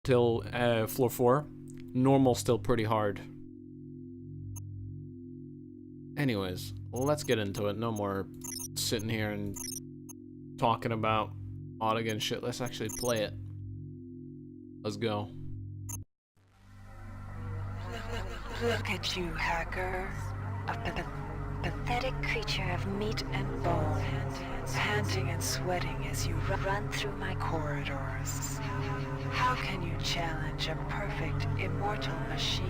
till floor 4. Normal still pretty hard. Anyways, let's get into it. No more sitting here and talking about Audigan shit. Let's actually play it. Let's go. Look at you, hacker. A pathetic creature of meat and bone, panting and sweating as you run through my corridors. How can you challenge a perfect, immortal machine?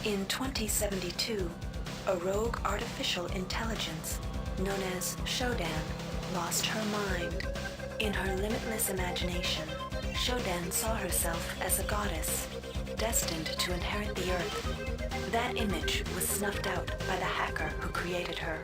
In 2072, a rogue artificial intelligence known as Shodan lost her mind. In her limitless imagination, Shodan saw herself as a goddess, destined to inherit the earth. That image was snuffed out by the hacker who created her.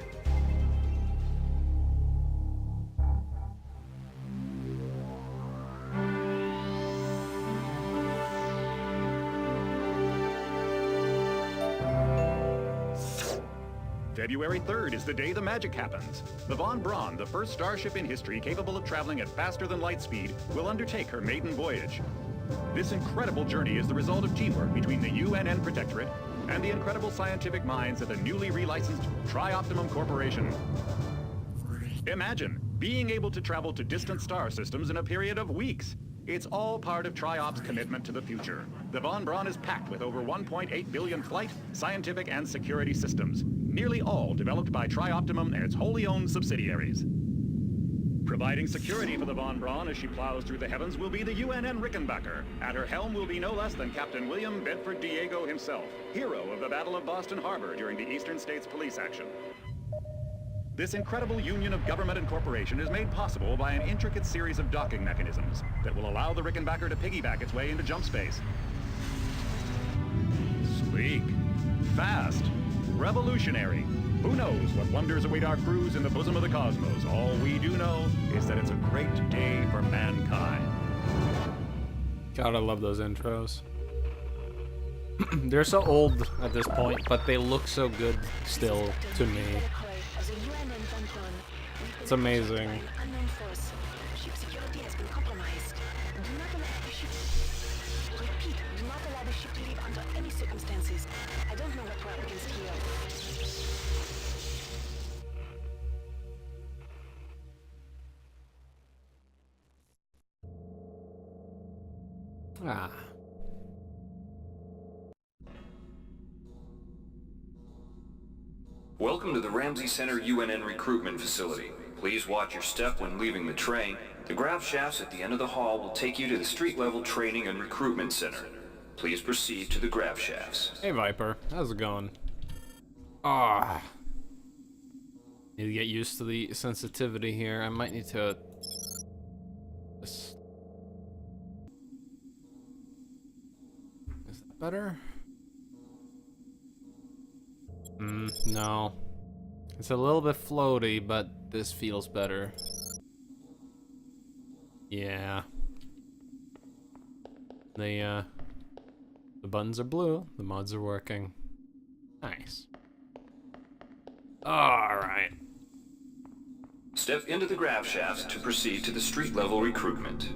February 3rd is the day the magic happens. The Von Braun, the first starship in history capable of traveling at faster than light speed, will undertake her maiden voyage. This incredible journey is the result of teamwork between the UNN Protectorate and the incredible scientific minds at the newly relicensed Tri-Optimum Corporation. Imagine being able to travel to distant star systems in a period of weeks. It's all part of Tri-Op's commitment to the future. The Von Braun is packed with over 1.8 billion flight, scientific, and security systems, nearly all developed by Tri-Optimum and its wholly owned subsidiaries. Providing security for the Von Braun as she plows through the heavens will be the UNN Rickenbacker. At her helm will be no less than Captain William Bedford Diego himself, hero of the Battle of Boston Harbor during the Eastern States Police action. This incredible union of government and corporation is made possible by an intricate series of docking mechanisms that will allow the Rickenbacker to piggyback its way into jump space. Sleek, fast, revolutionary. Who knows what wonders await our crews in the bosom of the cosmos? All we do know is that it's a great day for mankind. God, I love those intros. They're so old at this point, but they look so good still to me. It's amazing. I don't know what we're up against here. Ah. Welcome to the Ramsey Center UNN recruitment facility. Please watch your step when leaving the train. The grab shafts at the end of the hall will take you to the street-level training and recruitment center. Please proceed to the grab shafts. Hey Viper, how's it going? Ah. Need to get used to the sensitivity here. I might need to... Is that better? No. It's a little bit floaty, but this feels better. Yeah. The buttons are blue, the mods are working. Nice. Alright. Step into the grab shafts to proceed to the street-level recruitment.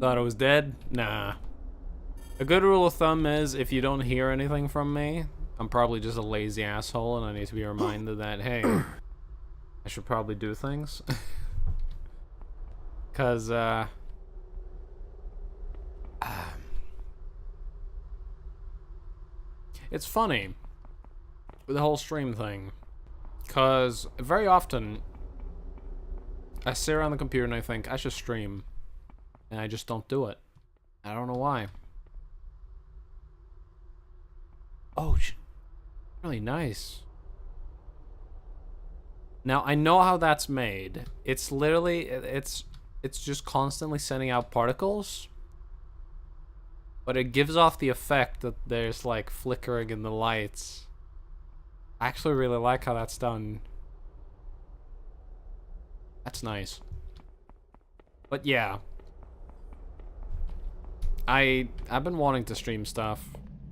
Thought I was dead? Nah. A good rule of thumb is if you don't hear anything from me, I'm probably just a lazy asshole and I need to be reminded that, hey, I should probably do things. Cause, it's funny with the whole stream thing, cause very often I sit around the computer and I think I should stream, and I just don't do it. I don't know why. Oh, really nice. Now I know how that's made. It's literally it's just constantly sending out particles. But it gives off the effect that there's like flickering in the lights. I actually really like how that's done. That's nice. But yeah. I've been wanting to stream stuff,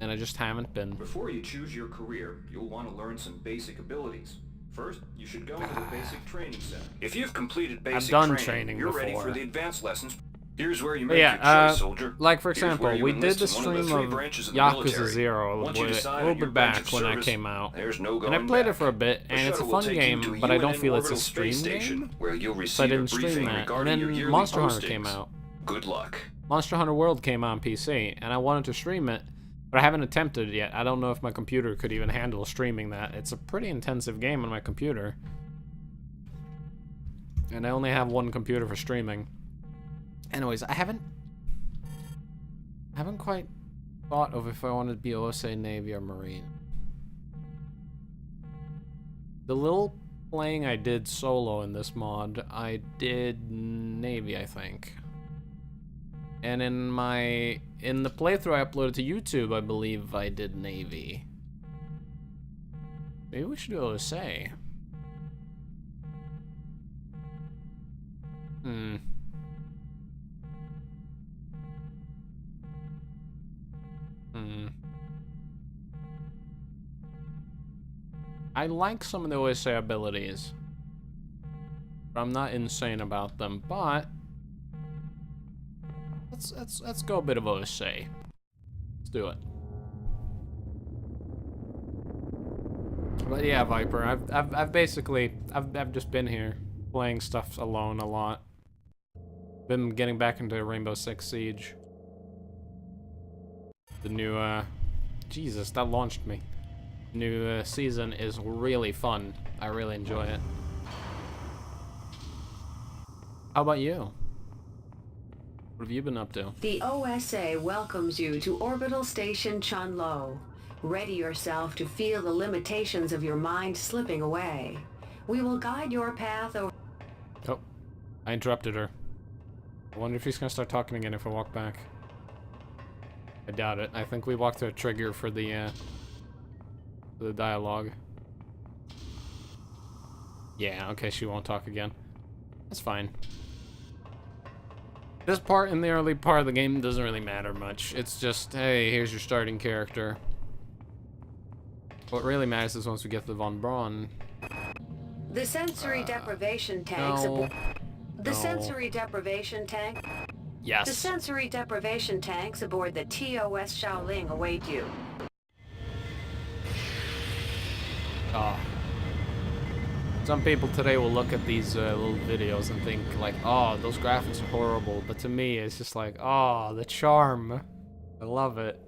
and I just haven't been. Before you choose your career, you'll want to learn some basic abilities. First, you should go to the basic training center. If you've completed basic training you're ready before. for the advanced lessons. Here's where you make Yeah, your choice, soldier. like for Here's where example, you we did enlist the in one of stream three of branches the Yakuza military. 0 Once you decide a on little your bit branch back of when that service, came out. there's no And I going played back. it for a bit, The and it's a shuttle will fun take you game, to but I don't UNN feel it's a orbital space stream station, game, where you'll so I receive a didn't stream briefing that. And regarding your then yearly Monster Hunter came postings. out. Good luck. Monster Hunter World came out on PC, and I wanted to stream it, but I haven't attempted it yet. I don't know if my computer could even handle streaming that. It's a pretty intensive game on my computer. And I only have one computer for streaming. Anyways, I haven't quite thought of if I wanted to be OSA, Navy, or Marine. The little playing I did solo in this mod, I did Navy, I think. And in the playthrough I uploaded to YouTube, I believe I did Navy. Maybe we should do OSA. I like some of the OSA abilities, but I'm not insane about them. But let's go a bit of OSA. Let's do it. But yeah, Viper, I've basically just been here playing stuff alone a lot. Been getting back into Rainbow Six Siege. The new Jesus, that launched me. New season is really fun. I really enjoy it. How about you? What have you been up to? The OSA welcomes you to Orbital Station Chunlo. Ready yourself to feel the limitations of your mind slipping away. We will guide your path over... Oh, I interrupted her. I wonder if she's gonna start talking again if I walk back. I doubt it. I think we walked to a trigger for the dialogue. Yeah, okay, she won't talk again. That's fine. This part in the early part of the game doesn't really matter much. It's just, hey, here's your starting character. What really matters is once we get to Von Braun. The sensory deprivation tanks No. aboard... The sensory deprivation tank... Yes. The sensory deprivation tanks aboard the TOS Shaoling await you. Oh. Some people today will look at these little videos and think like, oh, those graphics are horrible. But to me, it's just like, oh, the charm. I love it.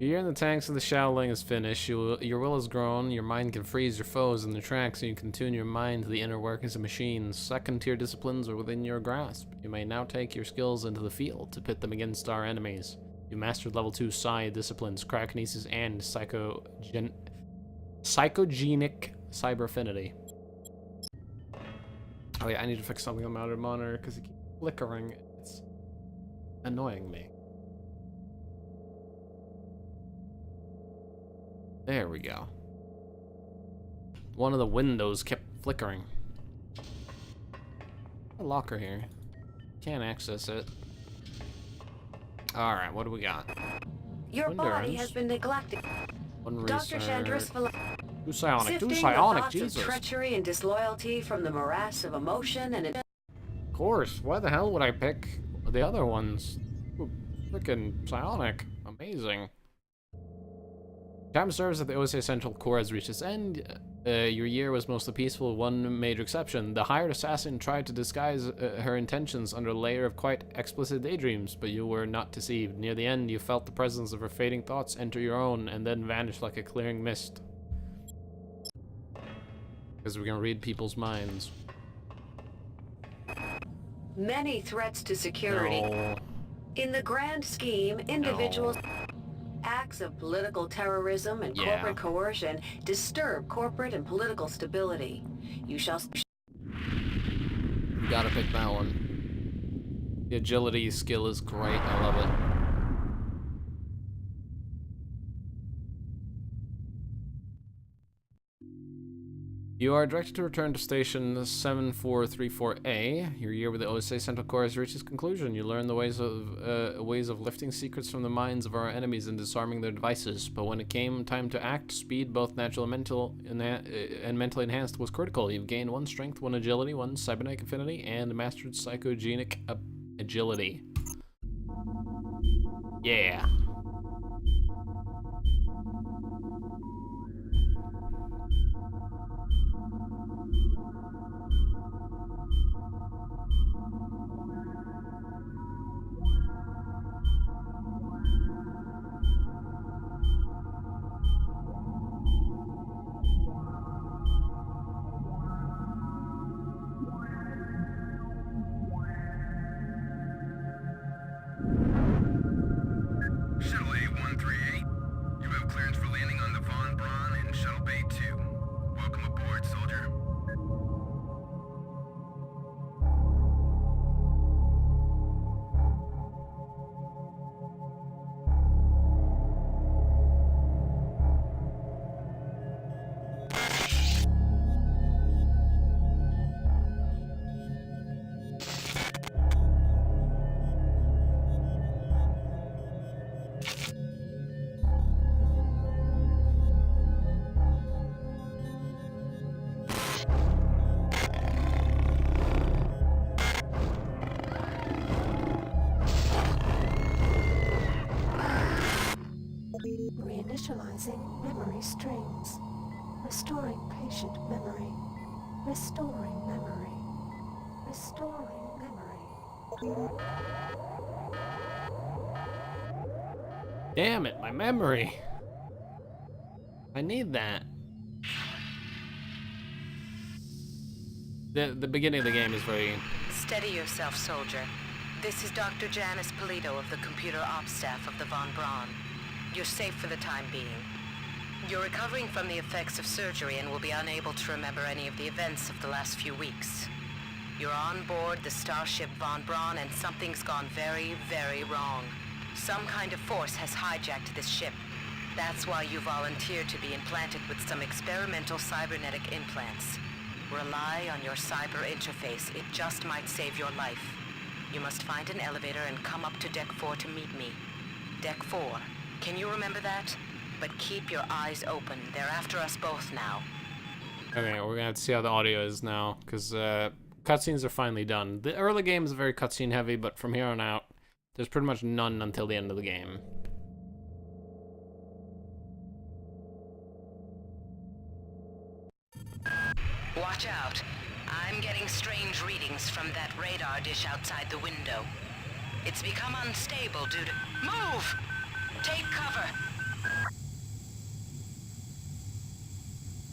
Your year in the tanks of the Shaoling is finished. Your will has grown. Your mind can freeze your foes in their tracks, so you can tune your mind to the inner workings of machines. Second-tier disciplines are within your grasp. You may now take your skills into the field to pit them against our enemies. You mastered level 2 Psi disciplines, Cryokinesis, and Psychogenic Cyber Affinity. Oh yeah, I need to fix something on my monitor because it keeps flickering. It's annoying me. There we go. One of the windows kept flickering. A locker here. Can't access it. Alright, what do we got? Your One body endurance. has been neglected. One Dr. Chandris research. Do psionic, do sifting the psionic, thoughts Jesus. of treachery and disloyalty from the morass of emotion and... Of course, why the hell would I pick the other ones? Ooh, frickin' psionic. Amazing. Time serves at the OSA Central Core has reached its end. Your year was mostly peaceful, with one major exception. The hired assassin tried to disguise her intentions under a layer of quite explicit daydreams, but you were not deceived. Near the end, you felt the presence of her fading thoughts enter your own, and then vanish like a clearing mist. Because we can read people's minds. Many threats to security. No. In the grand scheme, individuals... Acts of political terrorism and corporate coercion disturb corporate and political stability. You shall... You gotta pick that one. The agility skill is great, I love it. You are directed to return to Station 7434A. Your year with the OSA Central Core has reached its conclusion. You learn the ways of lifting secrets from the minds of our enemies and disarming their devices. But when it came time to act, speed, both natural and mentally enhanced, was critical. You've gained 1 strength, 1 agility, 1 cybernetic affinity, and mastered psychogenic agility. Yeah. Shuttle A-138, you have clearance for landing on the Von Braun in Shuttle Bay 2. Welcome aboard, soldier. Reinitializing memory streams. Restoring patient memory. Restoring memory. Restoring memory. Damn it, my memory. I need that. The beginning of the game is very... Steady yourself, soldier. This is Dr. Janice Polito of the Computer Ops Staff of the Von Braun. You're safe for the time being. You're recovering from the effects of surgery and will be unable to remember any of the events of the last few weeks. You're on board the starship Von Braun and something's gone very, very wrong. Some kind of force has hijacked this ship. That's why you volunteered to be implanted with some experimental cybernetic implants. Rely on your cyber interface. It just might save your life. You must find an elevator and come up to Deck 4 to meet me. Deck 4. Can you remember that? But keep your eyes open. They're after us both now. Okay, we're gonna have to see how the audio is now, because cutscenes are finally done. The early game is very cutscene heavy, but from here on out, there's pretty much none until the end of the game. Watch out. I'm getting strange readings from that radar dish outside the window. It's become unstable due to... Move! Take cover!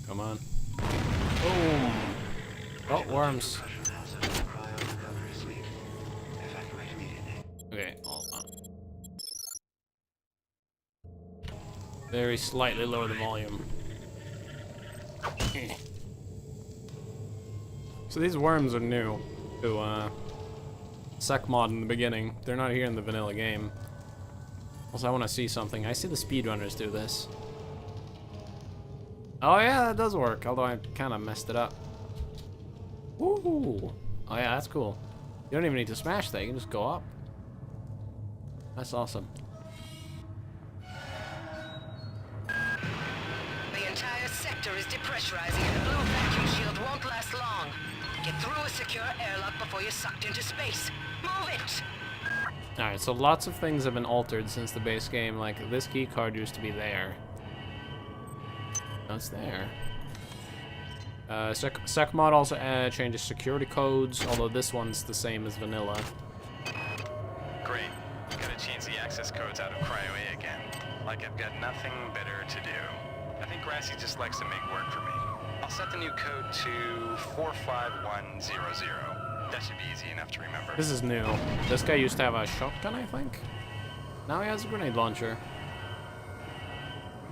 Come on. Boom! Oh, worms. Okay, hold on. Very slightly lower the volume. So these worms are new to Secmod in the beginning. They're not here in the vanilla game. Also, I want to see something. I see the speedrunners do this. Oh yeah, that does work, although I kind of messed it up. Woo! Oh yeah, that's cool. You don't even need to smash that, you can just go up. That's awesome. The entire sector is depressurizing and the blue vacuum shield won't last long. Get through a secure airlock before you're sucked into space. Move it! Alright, so lots of things have been altered since the base game. Like, this key card used to be there. Now it's there. Secmod also changes security codes, although this one's the same as vanilla. Great. Gotta change the access codes out of Cryo A again. Like I've got nothing better to do. I think Grassy just likes to make work for me. I'll set the new code to 45100. That should be easy enough to remember. This is new. This guy used to have a shotgun, I think. Now he has a grenade launcher.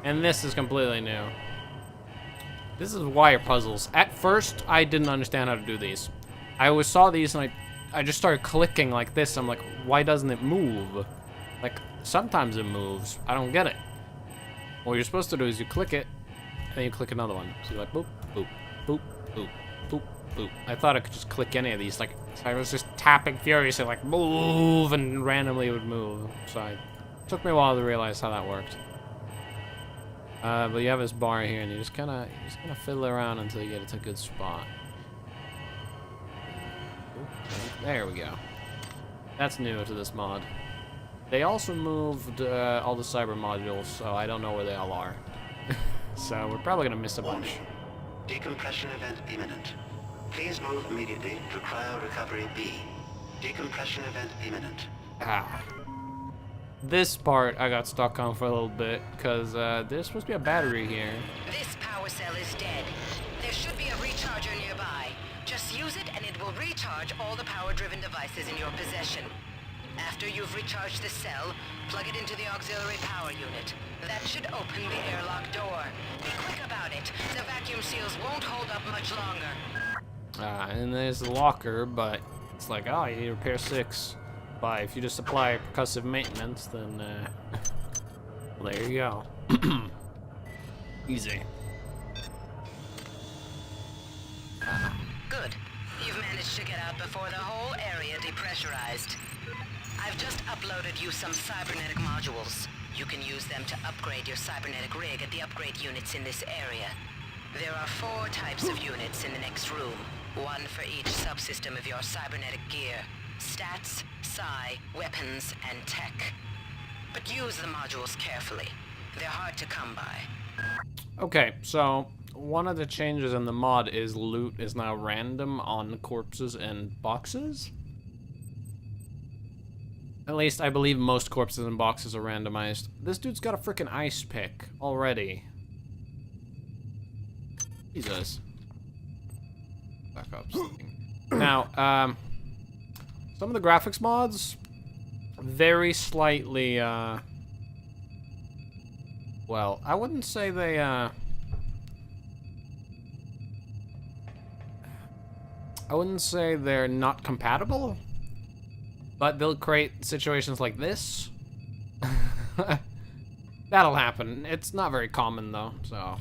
And this is completely new. This is wire puzzles. At first, I didn't understand how to do these. I always saw these and I just started clicking like this. I'm like, why doesn't it move? Like, sometimes it moves. I don't get it. What you're supposed to do is you click it, and then you click another one. So you're like, boop, boop, Boop, boop, boop, boop. I thought I could just click any of these. Like, I was just tapping furiously, like, move, and randomly it would move. So it took me a while to realize how that worked. But you have this bar here, and you just kind of fiddle around until you get it to a good spot. There we go. That's new to this mod. They also moved all the cyber modules, so I don't know where they all are. So we're probably gonna miss a bunch. Decompression event imminent. Please move immediately to cryo recovery B. Decompression event imminent. Ah. This part I got stuck on for a little bit, because there's supposed to be a battery here. This power cell is dead. There should be a recharger nearby. Just use it and it will recharge all the power-driven devices in your possession. After you've recharged the cell, plug it into the auxiliary power unit. That should open the airlock door. Be quick about it. The vacuum seals won't hold up much longer. And there's the locker, but it's like, oh, you need to repair 6. But if you just apply percussive maintenance, then, well, there you go. Easy. Good. You've managed to get out before the whole area depressurized. I've just uploaded you some cybernetic modules. You can use them to upgrade your cybernetic rig at the upgrade units in this area. There are 4 types of units in the next room. 1 for each subsystem of your cybernetic gear. Stats, psi, weapons, and tech. But use the modules carefully. They're hard to come by. Okay, so one of the changes in the mod is loot is now random on corpses and boxes. At least I believe most corpses and boxes are randomized. This dude's got a freaking ice pick already. Jesus. Back up. Now, some of the graphics mods, very slightly, well, I wouldn't say they, I wouldn't say they're not compatible, but they'll create situations like this. That'll happen. It's not very common, though, so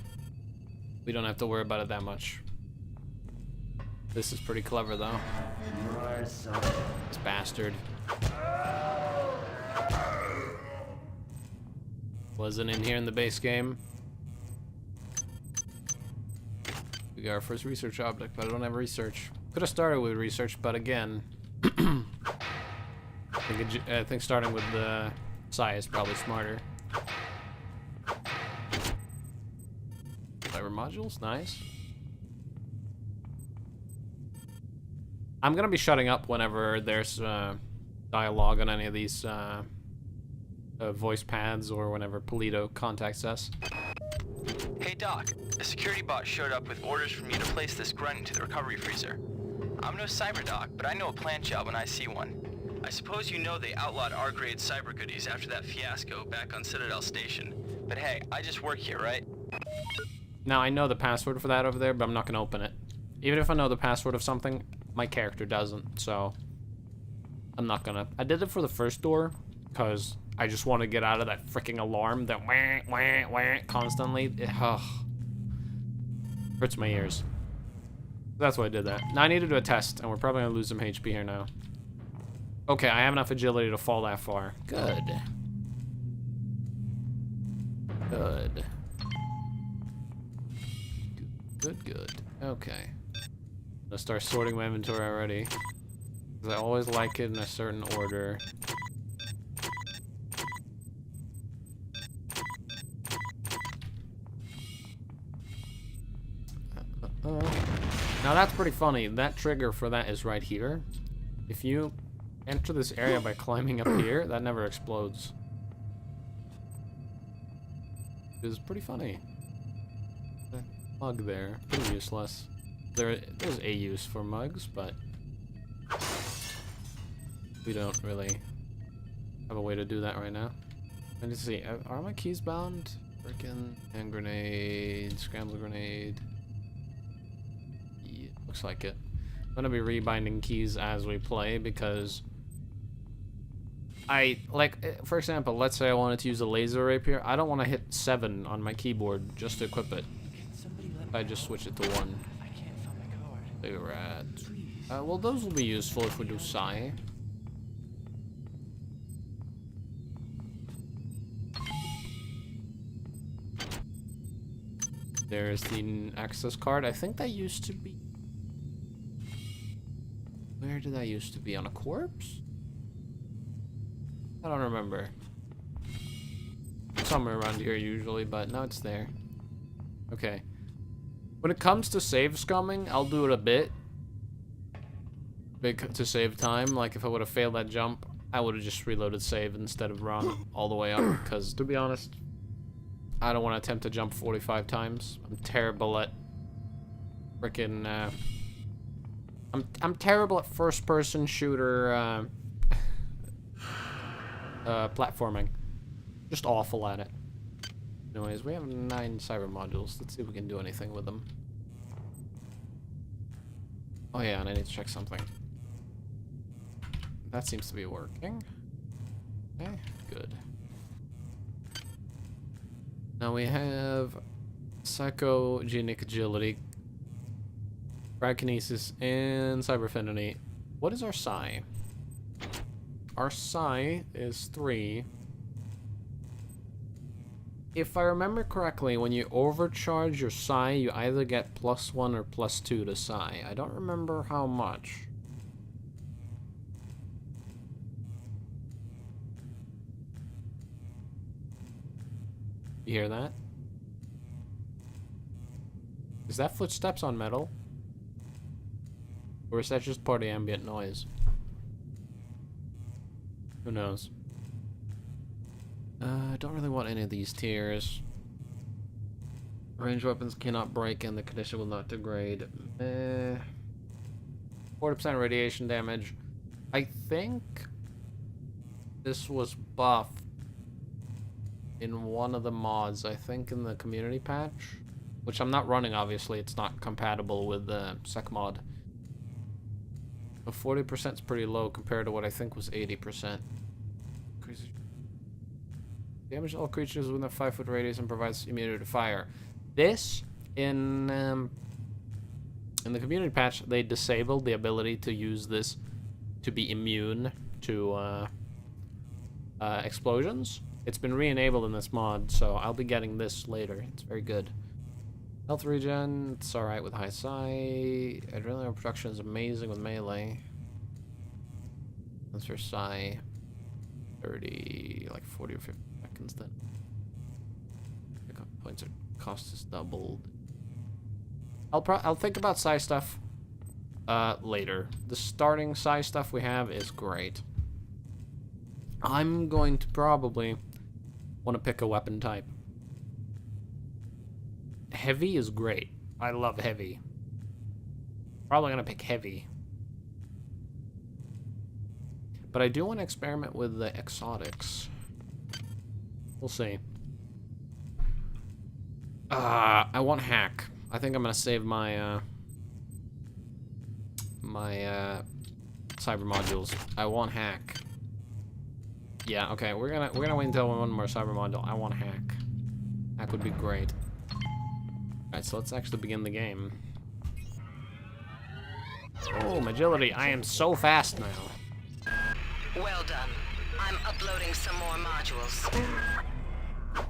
we don't have to worry about it that much. This is pretty clever, though. This bastard. Wasn't in here in the base game. We got our first research object, but I don't have research. Could have started with research, but again, I think starting with the psi is probably smarter. Cyber modules, nice. I'm gonna be shutting up whenever there's dialogue on any of these voice pads or whenever Polito contacts us. Hey Doc, a security bot showed up with orders from you to place this grunt into the recovery freezer. I'm no cyber doc, but I know a plant job when I see one. I suppose you know they outlawed R-grade cyber goodies after that fiasco back on Citadel Station. But hey, I just work here, right? Now I know the password for that over there, but I'm not gonna open it. Even if I know the password of something, my character doesn't, so I'm not gonna. I did it for the first door, because I just want to get out of that freaking alarm that wah, wah, wah, constantly. Hurts my ears. That's why I did that. Now I need to do a test, and we're probably gonna lose some HP here now. Okay, I have enough agility to fall that far. Good. Good. Good, good. Okay. Let's start sorting my inventory already. 'Cause I always like it in a certain order. Now that's pretty funny. That trigger for that is right here. If you enter this area by climbing up here, that never explodes. It's pretty funny. Mug there, pretty useless. There's a use for mugs, but we don't really have a way to do that right now. And let's see, are my keys bound? Frickin' hand grenade, scramble grenade. Yeah, looks like it. I'm gonna be rebinding keys as we play because for example, let's say I wanted to use a laser rapier. I don't want to hit 7 on my keyboard just to equip it. I just switch it to 1. Cigarette. Well, those will be useful if we do psi. There's the access card. I think that used to be... Where did that used to be? On a corpse? I don't remember. Somewhere around here usually, but now it's there. Okay. When it comes to save scumming, I'll do it a bit. To save time. Like if I would have failed that jump, I would have just reloaded save instead of run all the way up. Because to be honest, I don't want to attempt to jump 45 times. I'm terrible at freaking. I'm terrible at first-person shooter platforming. Just awful at it. Anyways, we have 9 cyber modules. Let's see if we can do anything with them. Oh yeah, and I need to check something. That seems to be working. Okay, good. Now we have psychogenic agility, cryokinesis, and cyber affinity. What is our psi? Our psi is 3. If I remember correctly, when you overcharge your psi, you either get +1 or +2 to psi. I don't remember how much. You hear that? Is that footsteps on metal? Or is that just part of the ambient noise? Who knows? I don't really want any of these tiers. Range weapons cannot break and the condition will not degrade. 40% radiation damage. I think this was buffed in one of the mods. I think in the community patch, which I'm not running, obviously. It's not compatible with the Secmod. But 40% is pretty low compared to what I think was 80%. Crazy. Damage all creatures within a 5-foot radius and provides immunity to fire. This, in the community patch, they disabled the ability to use this to be immune to explosions. It's been re-enabled in this mod, so I'll be getting this later. It's very good. Health regen, it's alright with high psi. Adrenaline production is amazing with melee. That's for psi. 30, like 40 or 50 seconds then. Pickup points are cost is doubled. I'll think about psi stuff later. The starting psi stuff we have is great. I'm going to probably want to pick a weapon type. Heavy is great. I love heavy. Probably gonna pick heavy. But I do want to experiment with the exotics. We'll see. I want hack. I think I'm gonna save my cyber modules. I want hack. Yeah, okay, we're gonna wait until one more cyber module. I want hack. Hack would be great. Alright, so let's actually begin the game. Oh, agility, I am so fast now. Well done. I'm uploading some more modules.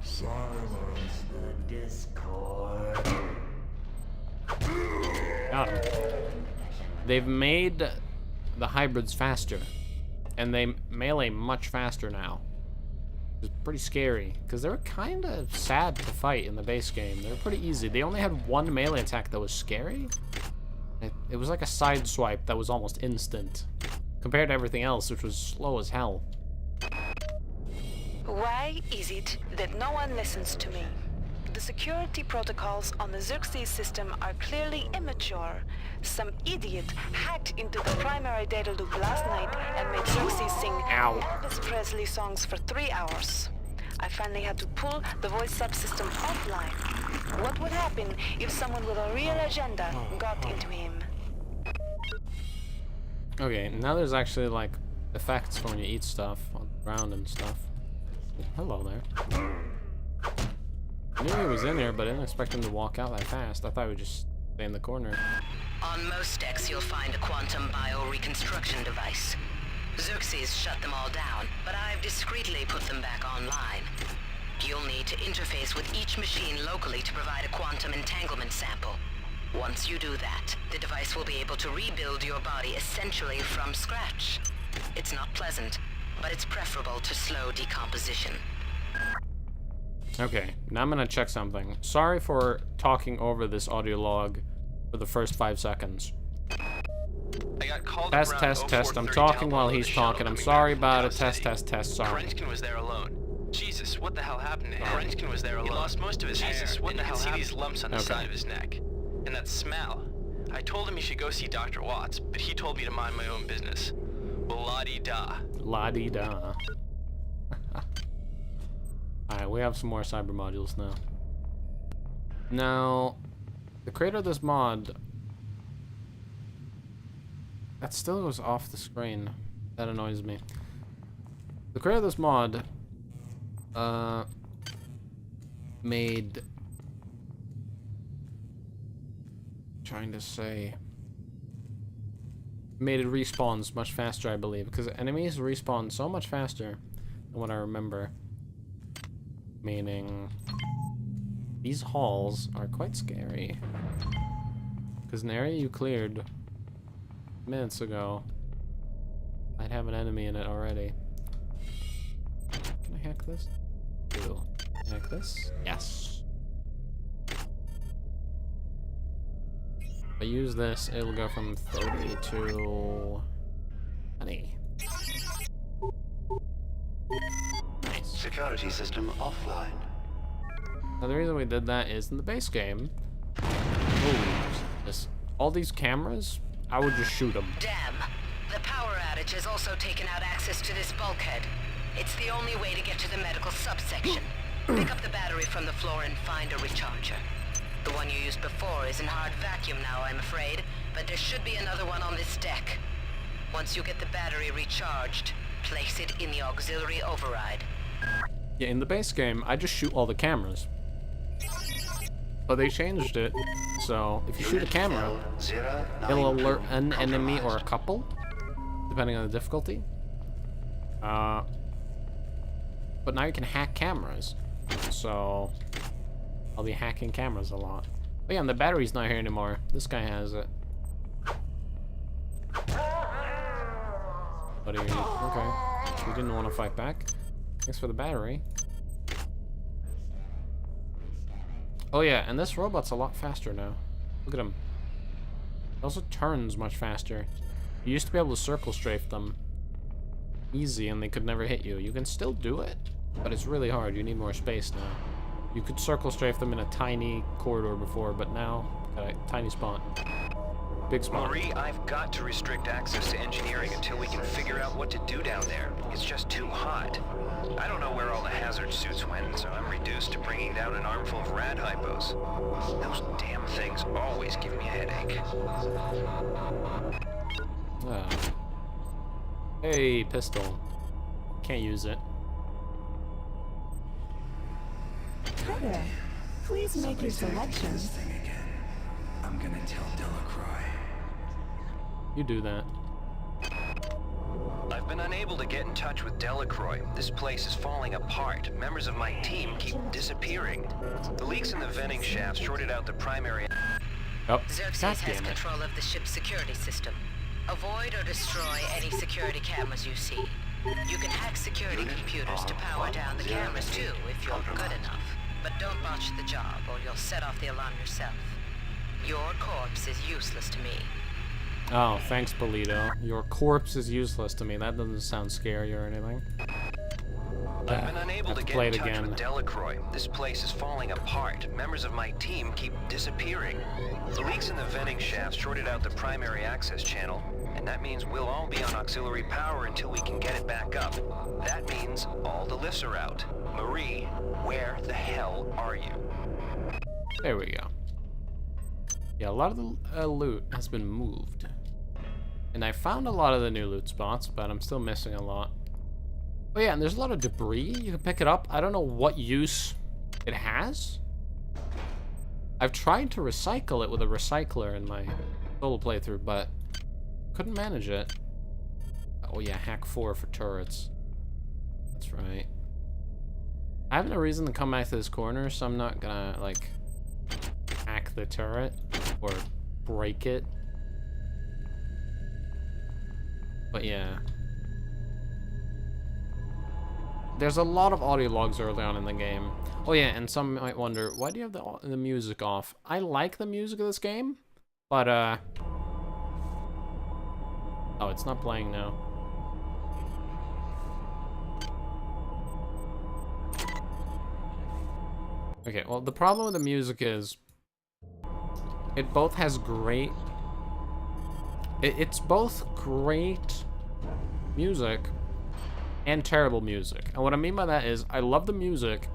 Silence the Discord. Got 'em. They've made the hybrids faster. And they melee much faster now. It's pretty scary, because they were kind of sad to fight in the base game. They were pretty easy. They only had one melee attack that was scary. It was like a side swipe that was almost instant, compared to everything else, which was slow as hell. Why is it that no one listens to me? The security protocols on the Xerxes system are clearly immature. Some idiot hacked into the primary data loop last night and made Xerxes sing Elvis Presley songs for 3 hours. I finally had to pull the voice subsystem offline. What would happen if someone with a real agenda got into him? Okay, now there's actually like effects for when you eat stuff on the ground and stuff. Hello there. I knew he was in here, but I didn't expect him to walk out that fast. I thought he would just stay in the corner. On On most decks, you'll find a quantum bioreconstruction device. Xerxes shut them all down, but I've discreetly put them back online. You'll need to interface with each machine locally to provide a quantum entanglement sample. Once you do that, the device will be able to rebuild your body essentially from scratch. It's not pleasant, but it's preferable to slow decomposition. Okay, now I'm gonna check something. Sorry for talking over this audio log for the first 5 seconds. I got called Test, around test, test. I'm 0430 talking to while help he's the shuttle talking. I'm coming sorry back from about Dow it. Test, City. test, test. Sorry. Krenchkin was there alone. Jesus, what the hell happened to him? Krenchkin was there alone. He lost most of his hair. Jesus, what and the you hell can see happened? these lumps on the side of his neck. And that smell. I told him he should go see Dr. Watts, but he told me to mind my own business. Well, la-di-da. La-di-da. Alright, we have some more cyber modules now. Now, the creator of this mod... That still goes off the screen. That annoys me. The creator of this mod... made... Trying to say... Made it respawns much faster, I believe. Because enemies respawn so much faster than what I remember. Meaning... These halls are quite scary. Because an area you cleared minutes ago might have an enemy in it already. Can I hack this? Ew. Hack this? Yes. If I use this, it'll go from 30 to 20. Nice. Security system offline. Now the reason we did that is in the base game, all these cameras, I would just shoot them. Damn. The power outage has also taken out access to this bulkhead. It's the only way to get to the medical subsection. Pick up the battery from the floor and find a recharger. The one you used before is in hard vacuum now, I'm afraid, but there should be another one on this deck. Once you get the battery recharged, place it in the auxiliary override. Yeah, in the base game, I just shoot all the cameras. But they changed it, so if you shoot a camera, it'll alert an enemy or a couple, depending on the difficulty. But now you can hack cameras, so I'll be hacking cameras a lot. But yeah, and the battery's not here anymore. This guy has it. What do you need? Okay. You didn't want to fight back. Thanks for the battery. Oh yeah, and this robot's a lot faster now. Look at him. It also turns much faster. You used to be able to circle strafe them easy and they could never hit you. You can still do it, but it's really hard. You need more space now. You could circle strafe them in a tiny corridor before, but now, got a tiny spot. Big spot. Marie, I've got to restrict access to engineering until we can figure out what to do down there. It's just too hot. I don't know where all the hazard suits went, so I'm reduced to bringing down an armful of rad hypos. Those damn things always give me a headache. Ah. Hey, pistol. Can't use it. Hi there. Please make your selection. I'm gonna tell Delacroix. You do that. I've been unable to get in touch with Delacroix. This place is falling apart. Members of my team keep disappearing. The leaks in the venting shaft shorted out the primary... Oh, Xerxes has control of the ship's security system. Avoid or destroy any security cameras you see. You can hack security computers to power down the cameras too, if you're good enough. But don't botch the job, or you'll set off the alarm yourself. Your corpse is useless to me. Oh, thanks, Polito. Your corpse is useless to me. That doesn't sound scary or anything. I've been unable to get play in it touch again. with Delacroix. This place is falling apart. Members of my team keep disappearing. The leaks in the venting shaft shorted out the primary access channel, and that means we'll all be on auxiliary power until we can get it back up. That means all the lifts are out. Marie, where the hell are you? There we go. Yeah, a lot of the loot has been moved. And I found a lot of the new loot spots, but I'm still missing a lot. Oh yeah, and there's a lot of debris. You can pick it up. I don't know what use it has. I've tried to recycle it with a recycler in my solo playthrough, but couldn't manage it. Oh yeah, hack 4 for turrets. That's right. I have no reason to come back to this corner, so I'm not gonna, like, hack the turret or break it. But yeah. There's a lot of audio logs early on in the game. Oh yeah, and some might wonder, why do you have the music off? I like the music of this game, but oh, it's not playing now. Okay, well, the problem with the music is it both has great... It's both great music and terrible music. And what I mean by that is I love the music,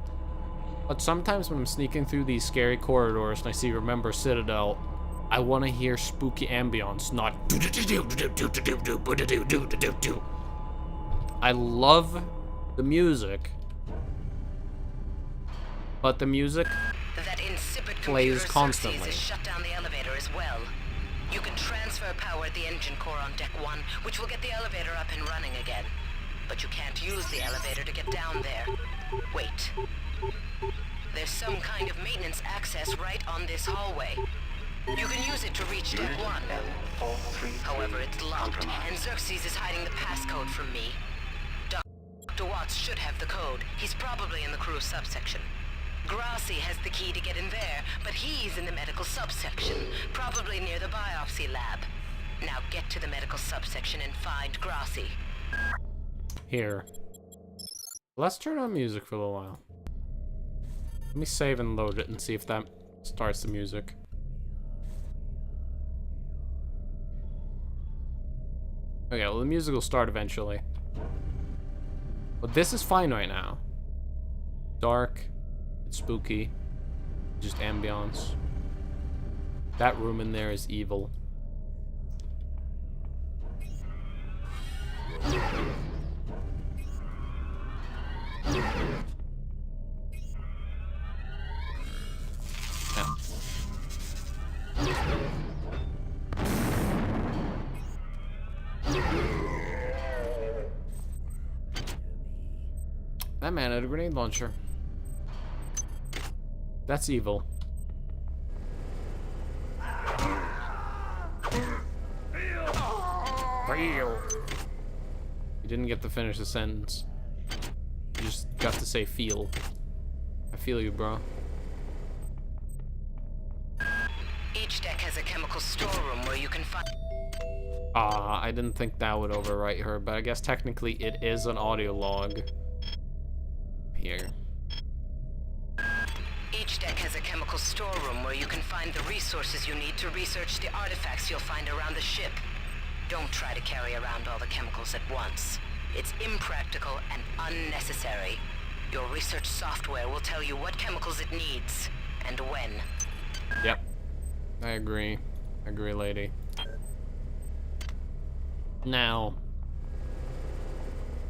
but sometimes when I'm sneaking through these scary corridors and I see Remember Citadel, I want to hear spooky ambience, not... I love the music, but the music that insipid plays computer constantly. Xerxes has shut down the elevator as well. You can transfer power at the engine core on deck 1, which will get the elevator up and running again. But you can't use the elevator to get down there. Wait. There's some kind of maintenance access right on this hallway. You can use it to reach deck 1. However, it's locked, and Xerxes is hiding the passcode from me. Dr. Watts should have the code. He's probably in the crew subsection. Grassi has the key to get in there, but he's in the medical subsection, probably near the biopsy lab. Now get to the medical subsection and find Grassi. Here. Let's turn on music for a little while. Let me save and load it and see if that starts the music. Okay, well, the music will start eventually. But this is fine right now. Dark. It's spooky. Just ambiance. That room in there is evil. That man had a grenade launcher. That's evil. Feel. You didn't get to finish the sentence. You just got to say feel. I feel you, bro. Each deck has a chemical storeroom where you can find... I didn't think that would overwrite her, but I guess technically it is an audio log. Here. Each deck has a chemical storeroom where you can find the resources you need to research the artifacts you'll find around the ship. Don't try to carry around all the chemicals at once. It's impractical and unnecessary. Your research software will tell you what chemicals it needs, and when. Yep. I agree. I agree, lady. Now,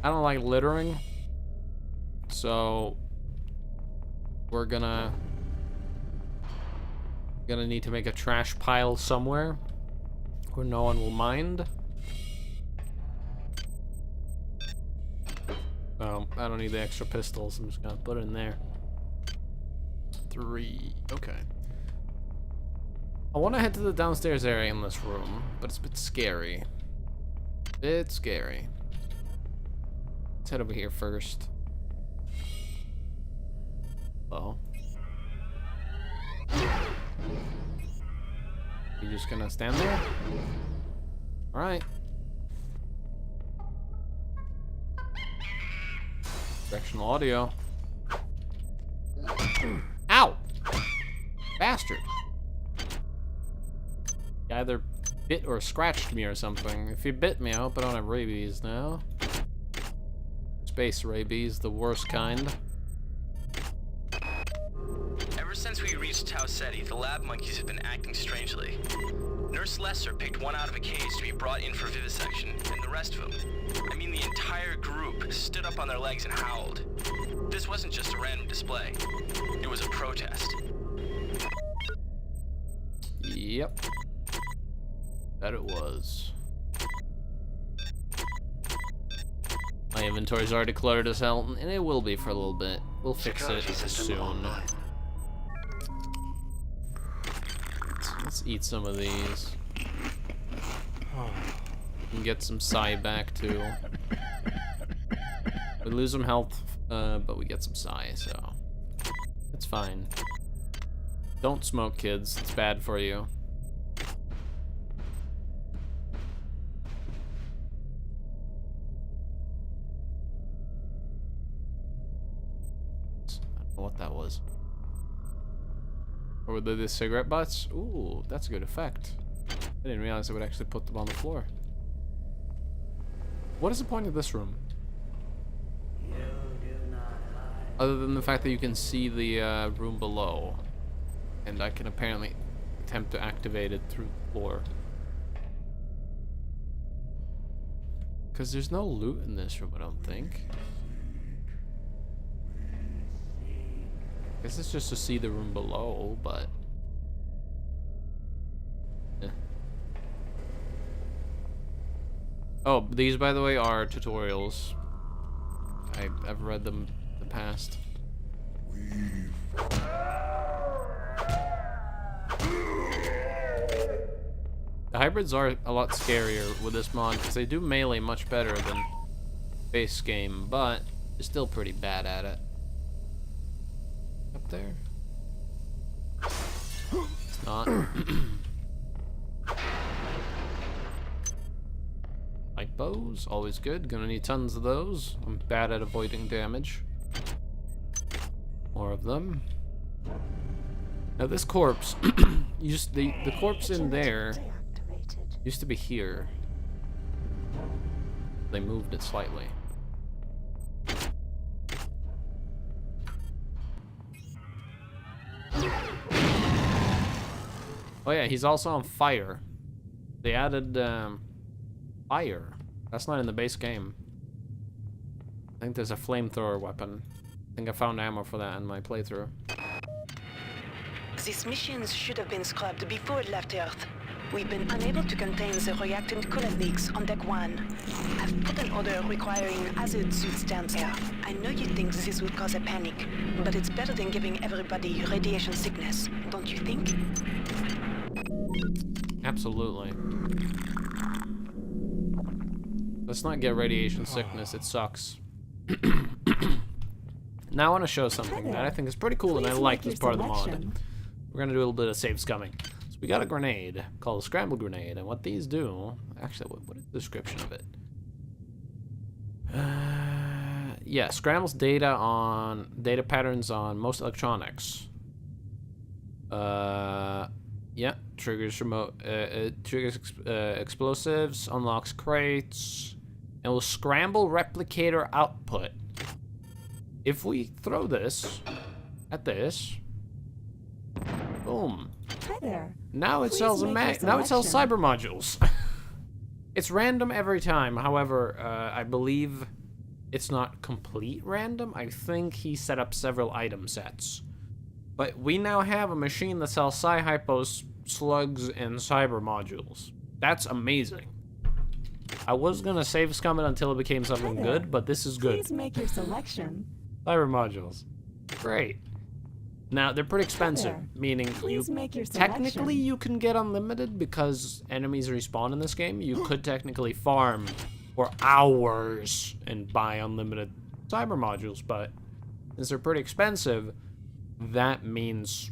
I don't like littering, so we're gonna need to make a trash pile somewhere where no one will mind. I don't need the extra pistols. I'm just gonna put it in there. 3. Okay. I want to head to the downstairs area in this room, but it's a bit scary. It's scary. Let's head over here first. Oh. You just gonna stand there? Alright. Directional audio. Ow! Bastard. He either bit or scratched me or something. If he bit me, I hope I don't have rabies now. Space rabies, the worst kind. Ever since we reached Tau Ceti, the lab monkeys have been acting strangely. Nurse Lesser picked one out of a cage to be brought in for vivisection, and the rest of them, I mean the entire group, stood up on their legs and howled. This wasn't just a random display. It was a protest. Yep. That it was. My inventory's already cluttered as hell, and it will be for a little bit. We'll fix it soon. Let's eat some of these. And get some psi back too. We lose some health, but we get some psi, so it's fine. Don't smoke, kids. It's bad for you. I don't know what that was. Or were they the cigarette butts? Ooh, that's a good effect. I didn't realize I would actually put them on the floor. What is the point of this room? Other than the fact that you can see the room below. And I can apparently attempt to activate it through the floor. Because there's no loot in this room, I don't think. I guess it's just to see the room below, but... eh. Oh, these, by the way, are tutorials. I've read them in the past. The hybrids are a lot scarier with this mod because they do melee much better than base game, but they're still pretty bad at it. Up there? It's not. Light bows, always good. Gonna need tons of those. I'm bad at avoiding damage. More of them. Now this corpse, the corpse in there used to be here. They moved it slightly. Oh yeah, he's also on fire. They added fire. That's not in the base game. I think there's a flamethrower weapon. I think I found ammo for that in my playthrough. These missions should have been scrubbed before it left Earth. We've been unable to contain the reactant coolant leaks on Deck 1. I've put an order requiring hazard suits down there. I know you think this would cause a panic, but it's better than giving everybody radiation sickness, don't you think? Absolutely. Let's not get radiation sickness, it sucks. Now I want to show something that I think is pretty cool and I like this part of the mod. We're going to do a little bit of save scumming. So we got a grenade called a scramble grenade, and what these do... Actually, what is the description of it? Yeah, scrambles data patterns on most electronics. Yeah, triggers remote, triggers explosives, unlocks crates, and will scramble replicator output. If we throw this at this, boom. Hi there. Now it sells cyber modules. It's random every time. However, I believe it's not complete random. I think he set up several item sets. But we now have a machine that sells Psi-Hypos, slugs, and cyber modules. That's amazing. I was gonna save scum it until it became something good, but this is good. Please make your selection. Cyber modules. Great. Now, they're pretty expensive, meaning technically you can get unlimited because enemies respawn in this game. You could technically farm for hours and buy unlimited cyber modules, but since they're pretty expensive, that means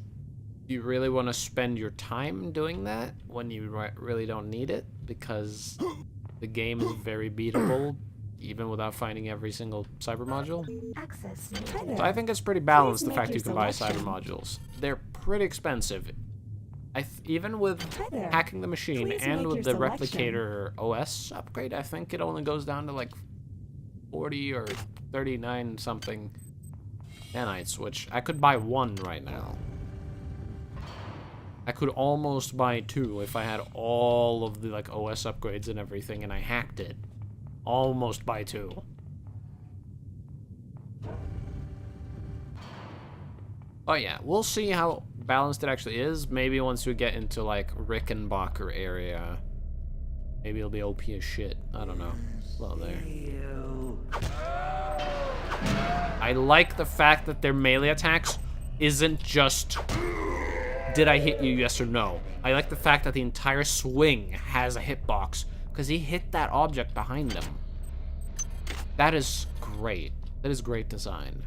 you really want to spend your time doing that when you really don't need it, because the game is very beatable even without finding every single cyber module. So I think it's pretty balanced, the fact you can buy cyber modules. They're pretty expensive. Even with hacking the machine and with the replicator OS upgrade, I think it only goes down to like 40 or 39 something nanites, which I could buy one right now. I could almost buy two if I had all of the like OS upgrades and everything and I hacked it. Almost buy two. Oh yeah, we'll see how balanced it actually is. Maybe once we get into like Rickenbacker area, Maybe it'll be OP as shit. I don't know. Well, there. I like the fact that their melee attacks isn't just, did I hit you, yes or no? I like the fact that the entire swing has a hitbox, because he hit that object behind him. That is great. That is great design.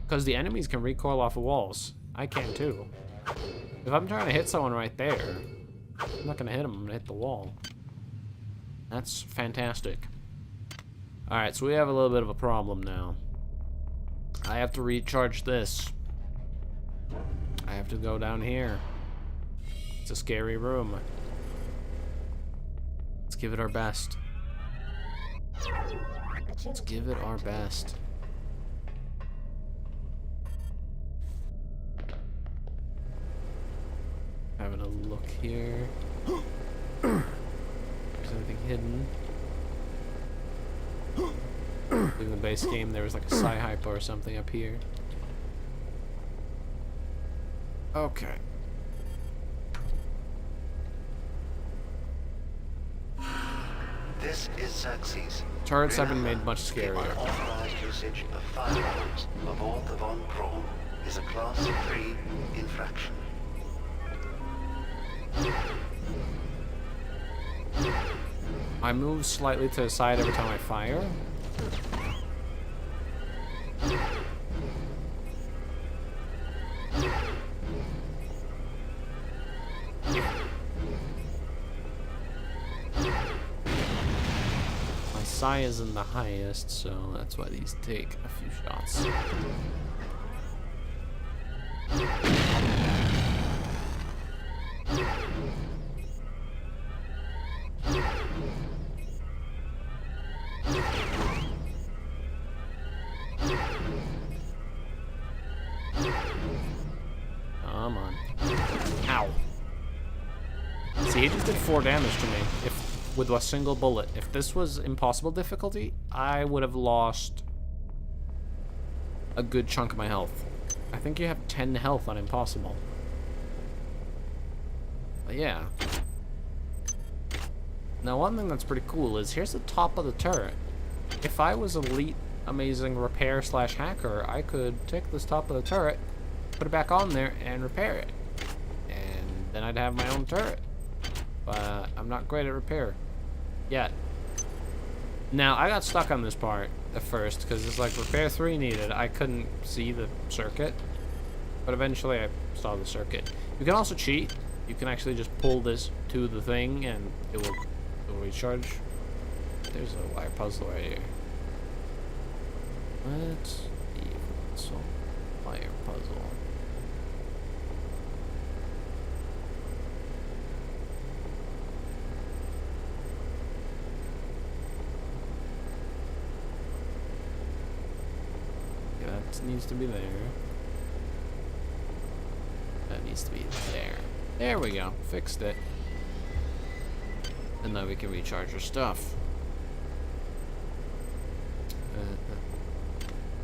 Because the enemies can recoil off of walls. I can too. If I'm trying to hit someone right there, I'm not going to hit him, I'm going to hit the wall. That's fantastic. Alright, so we have a little bit of a problem now. I have to recharge this. I have to go down here. It's a scary room. Let's give it our best. Let's give it our best. Having a look here. There's anything hidden. In the base game, there was like a Psy-Hypo or something up here. Okay. This is Xerxes. Turrets have been made much scarier. Unauthorized usage of firearms aboard the Von Braun is a Class 3 infraction. I move slightly to the side every time I fire. My psi isn't the highest, so that's why these take a few shots. Come on. Ow. See, he just did 4 damage to me with a single bullet. If this was impossible difficulty, I would have lost a good chunk of my health. I think you have 10 health on impossible. But yeah. Now, one thing that's pretty cool is here's the top of the turret. If I was elite, amazing repair / hacker, I could take this top of the turret, put it back on there, and repair it. And then I'd have my own turret. But I'm not great at repair. Yet. Now, I got stuck on this part at first, because it's like repair 3 needed. I couldn't see the circuit. But eventually I saw the circuit. You can also cheat. You can actually just pull this to the thing, and it will recharge. There's a wire puzzle right here. Let's see if it's a wire puzzle. Okay, that needs to be there. That needs to be there. There we go. Fixed it. And now we can recharge our stuff.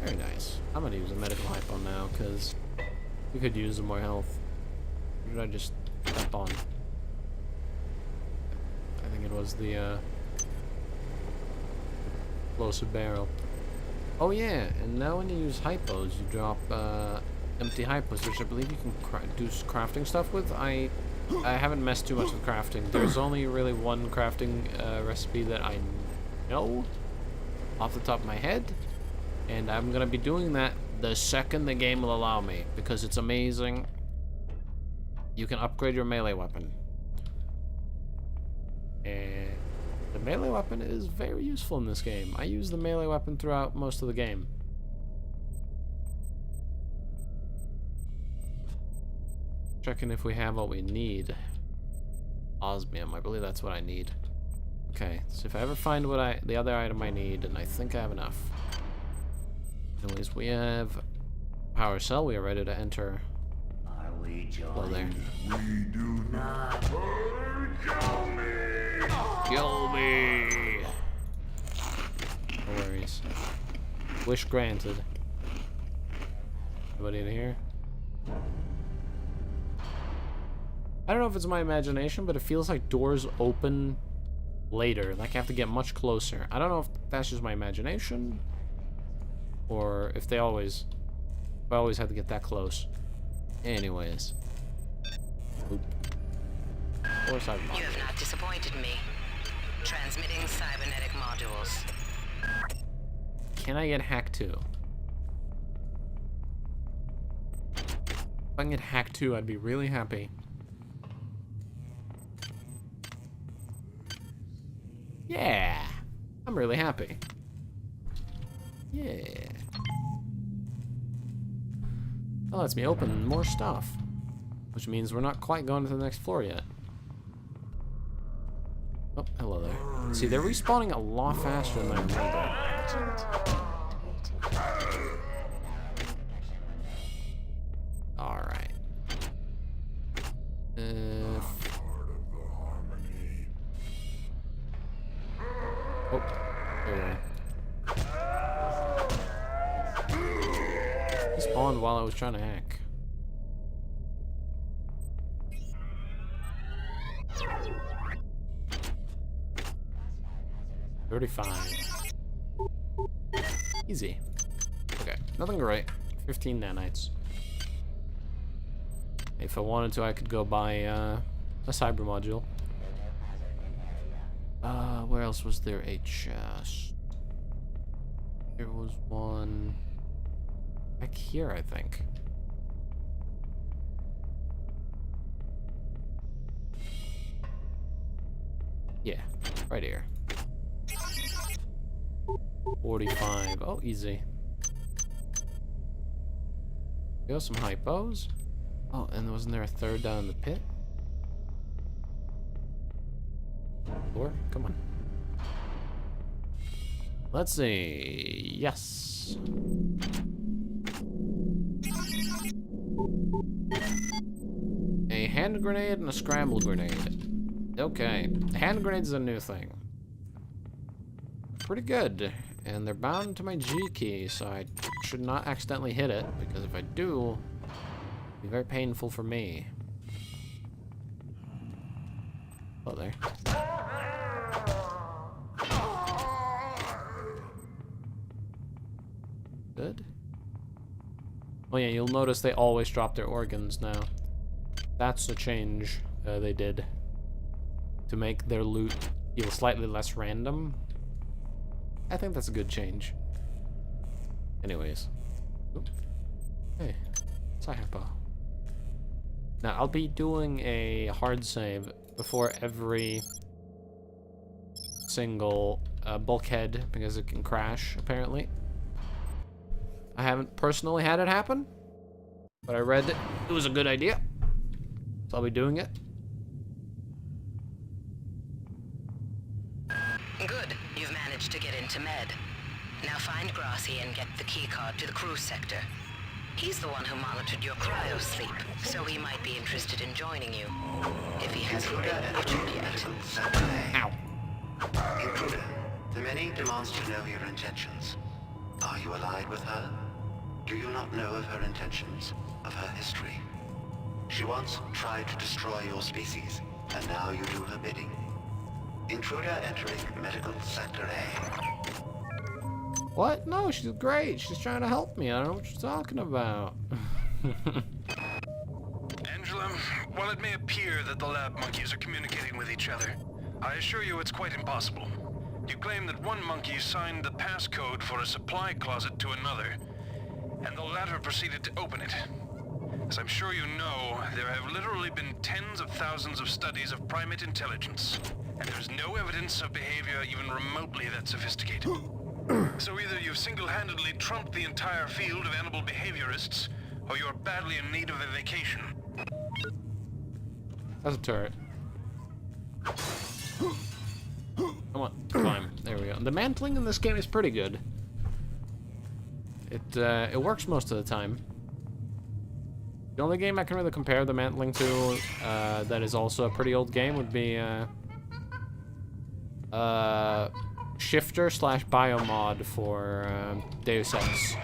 Very nice. I'm gonna use a medical hypo now because we could use some more health. What did I just step on? I think it was the explosive barrel. Oh yeah, and now when you use hypos, you drop empty hypos, which I believe you can do crafting stuff with. I haven't messed too much with crafting. There's only really one crafting recipe that I know off the top of my head, and I'm gonna be doing that the second the game will allow me, because it's amazing. You can upgrade your melee weapon, and the melee weapon is very useful in this game. I use the melee weapon throughout most of the game. Checking if we have what we need. Osmium, I believe that's what I need. Okay, so if I ever find what the other item I need, and I think I have enough. Anyways, we have power cell. We are ready to enter. Are we joined? Hello there. We do not. Kill me! Kill me! No worries. Wish granted. Anybody in here? I don't know if it's my imagination, but it feels like doors open later. Like I have to get much closer. I don't know if that's just my imagination, or if I always had to get that close. Anyways. Oop. Or side You have not disappointed me. Transmitting cybernetic modules. Can I get hack 2? If I can get hack 2, I'd be really happy. Yeah, I'm really happy. Yeah. That lets me open more stuff, which means we're not quite going to the next floor yet. Oh, hello there. See, they're respawning a lot faster than I remember. Alright. Oh, there we go. He spawned while I was trying to hack. $35. Easy. Okay, nothing great. 15 nanites. If I wanted to, I could go buy a cyber module. Where else was there a chest? There was one back here, I think. Yeah, right here. 45. Oh, easy. Go some hypos. Oh, and wasn't there a third down in the pit? Or come on. Let's see. Yes. A hand grenade and a scramble grenade. Okay. Hand grenades is a new thing. Pretty good. And they're bound to my G key, so I should not accidentally hit it, because if I do, it'll be very painful for me. Oh, there. Good. Oh yeah, you'll notice they always drop their organs now. That's a change they did to make their loot feel slightly less random. I think that's a good change. Anyways. Oop. Hey, Saihapo. Now, I'll be doing a hard save before every single bulkhead, because it can crash, apparently. I haven't personally had it happen, but I read that it was a good idea, so I'll be doing it. Good. You've managed to get into Med. Now find Grassi and get the keycard to the crew sector. He's the one who monitored your cryo sleep, so he might be interested in joining you. If he hasn't been butchered yet. Ow. Intruder, the Many demands to know your intentions. Are you allied with her? Do you not know of her intentions, of her history? She once tried to destroy your species, and now you do her bidding. Intruder entering medical sector A. What? No, she's great. She's trying to help me. I don't know what you're talking about. Angela, while it may appear that the lab monkeys are communicating with each other, I assure you it's quite impossible. You claim that one monkey signed the passcode for a supply closet to another, and the latter proceeded to open it. As I'm sure you know, there have literally been tens of thousands of studies of primate intelligence, and there's no evidence of behavior even remotely that sophisticated. So either you've single-handedly trumped the entire field of animal behaviorists, or you're badly in need of a vacation. That's a turret. Come on, climb. There we go. The mantling in this game is pretty good. It works most of the time. The only game I can really compare the mantling to that is also a pretty old game would be Shifter / Biomod for Deus Ex.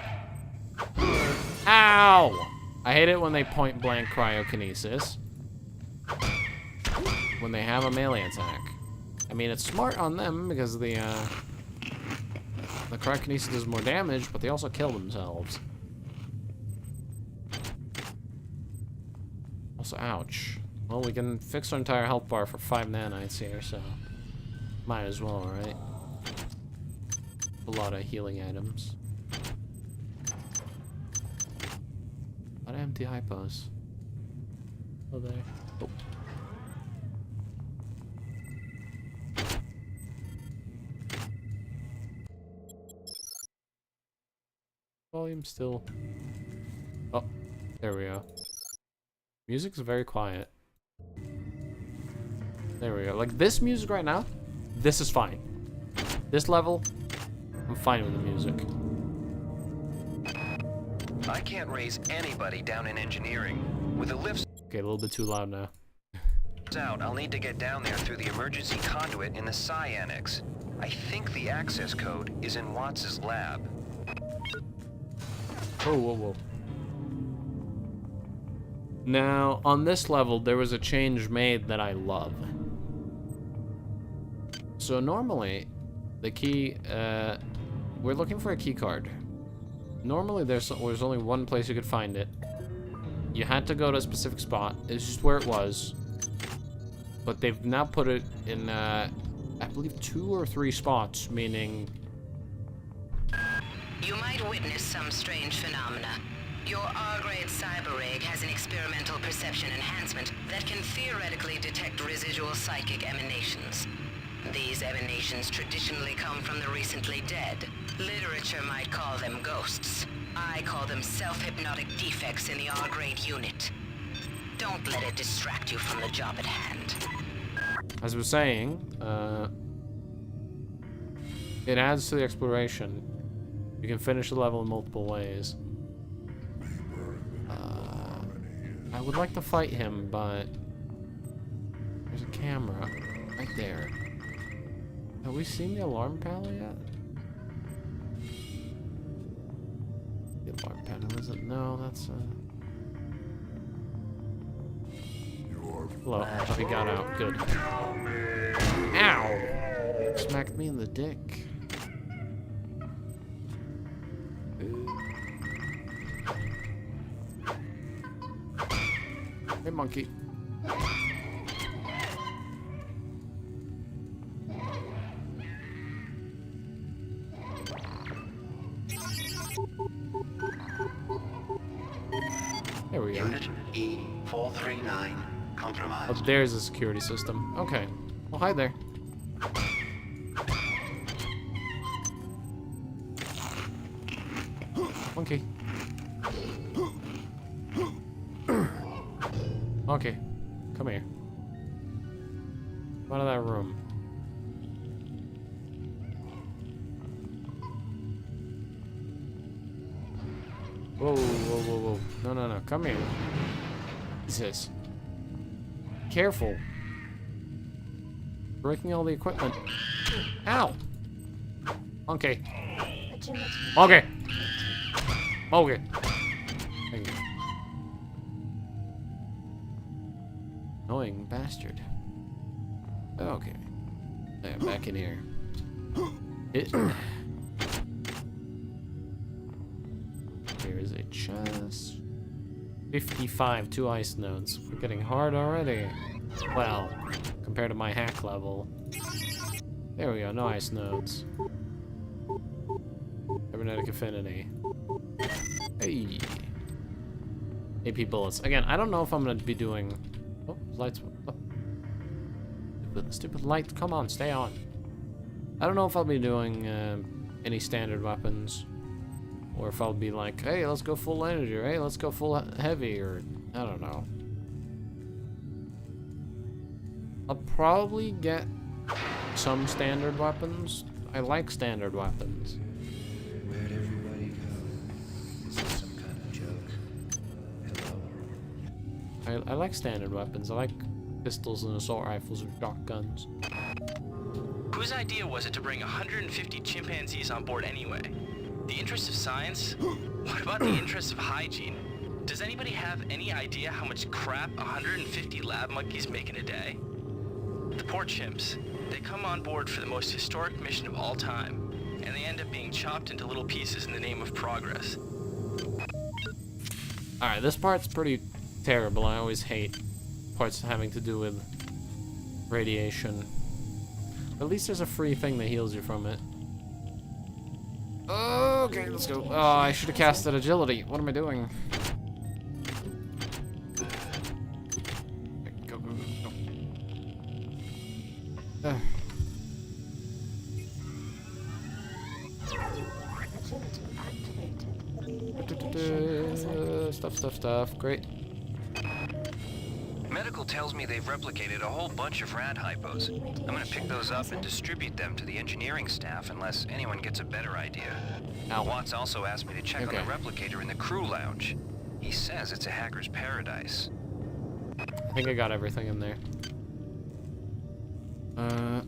Ow! I hate it when they point blank cryokinesis. when they have a melee attack. I mean, it's smart on them because the cryokinesis does more damage, but they also kill themselves. Also, ouch. Well, we can fix our entire health bar for 5 nanites here, so might as well, right? A lot of healing items. A lot of empty hypos. Oh, there. Oh. Volume still. Oh, there we go. Music's very quiet. There we go. Like this music right now, this is fine. This level, I'm fine with the music. I can't raise anybody down in engineering. With the lifts Okay, a little bit too loud now. out, I'll need to get down there through the emergency conduit in the Psi Annex. I think the access code is in Watts' lab. Whoa, whoa, whoa. Now, on this level, there was a change made that I love. So normally, the key, we're looking for a key card. Normally, there's only one place you could find it. You had to go to a specific spot. It's just where it was. But they've now put it in, I believe 2 or 3 spots, meaning... You might witness some strange phenomena. Your R-grade cyber rig has an experimental perception enhancement that can theoretically detect residual psychic emanations. These emanations traditionally come from the recently dead. Literature might call them ghosts. I call them self-hypnotic defects in the R-grade unit. Don't let it distract you from the job at hand. As I was saying, it adds to the exploration. You can finish the level in multiple ways. I would like to fight him, but there's a camera right there. Have we seen the alarm panel yet? The alarm panel, is it? No, that's hello. Oh, he got out. Good. Ow! Smacked me in the dick. Hey, monkey. There we go. Unit E439 compromised. Oh, there's a security system. Okay. Well, hi there. Monkey. Okay, come here. Come out of that room. Whoa, whoa, whoa, whoa. No, no, no, come here. What's this? Careful. Breaking all the equipment. Ow! Okay. Okay. Okay. Thank you. Annoying bastard. Okay. Yeah, back in here. Here is a chest. 55, 2 ice nodes. We're getting hard already. Well, compared to my hack level. There we go, no ice nodes. Cybernetic affinity. Hey. AP bullets. Again, I don't know if I'm gonna be doing... Oh, lights. Oh. Stupid light. Come on, stay on. I don't know if I'll be doing any standard weapons. Or if I'll be like, hey, let's go full energy. Or hey, let's go full heavy. Or I don't know. I'll probably get some standard weapons. I like standard weapons. Where'd everybody go? Is this some kind of joke? Hello? I like standard weapons. I like pistols and assault rifles and shotguns. Whose idea was it to bring 150 chimpanzees on board anyway? The interest of science? What about the interest of hygiene? Does anybody have any idea how much crap 150 lab monkeys make in a day? The poor chimps. They come on board for the most historic mission of all time, and they end up being chopped into little pieces in the name of progress. Alright, this part's pretty terrible. I always hate parts having to do with radiation. At least there's a free thing that heals you from it. Okay, let's go. Oh, I should have casted agility. What am I doing? Go, go, go, go. Stuff. Great. Medical tells me they've replicated a whole bunch of rad hypos. I'm gonna pick those up and distribute them to the engineering staff unless anyone gets a better idea. Ow. Watts also asked me to check on the replicator in the crew lounge. He says it's a hacker's paradise. I think I got everything in there. I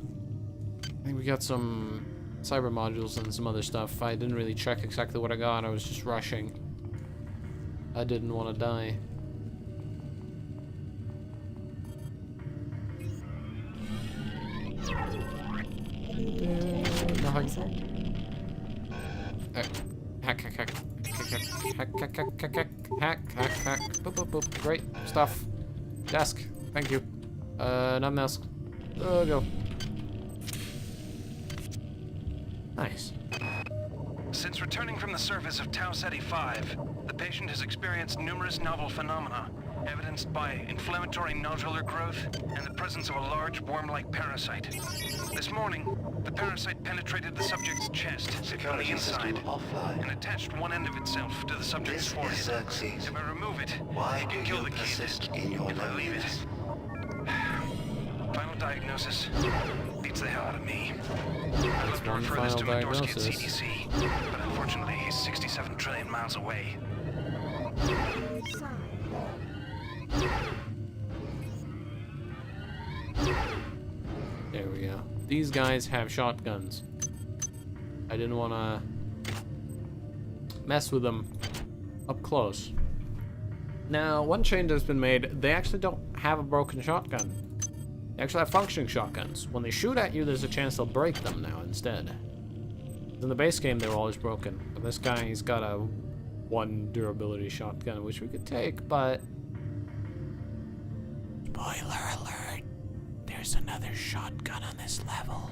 think we got some cyber modules and some other stuff. I didn't really check exactly what I got. I was just rushing. I didn't want to die. Nothing. Hack. Boop. Great stuff. Desk. Thank you. Nothing else. Go. Nice. Since returning from the surface of Tau Ceti 5, the patient has experienced numerous novel phenomena, evidenced by inflammatory nodular growth and the presence of a large worm-like parasite. This morning, the parasite penetrated the subject's chest from the inside and attached one end of itself to the subject's forehead. If I remove it, it can kill the kid. If I leave it... Final diagnosis beats the hell out of me. I'd love to refer this to Medorsky at CDC, but unfortunately he's 67 trillion miles away. There we go. These guys have shotguns. I didn't want to mess with them up close. Now, one change that's been made, they actually don't have a broken shotgun. They actually have functioning shotguns. When they shoot at you, there's a chance they'll break them now instead. In the base game, they were always broken. But this guy, he's got a 1 durability shotgun, which we could take, but... Spoiler alert. There's another shotgun on this level.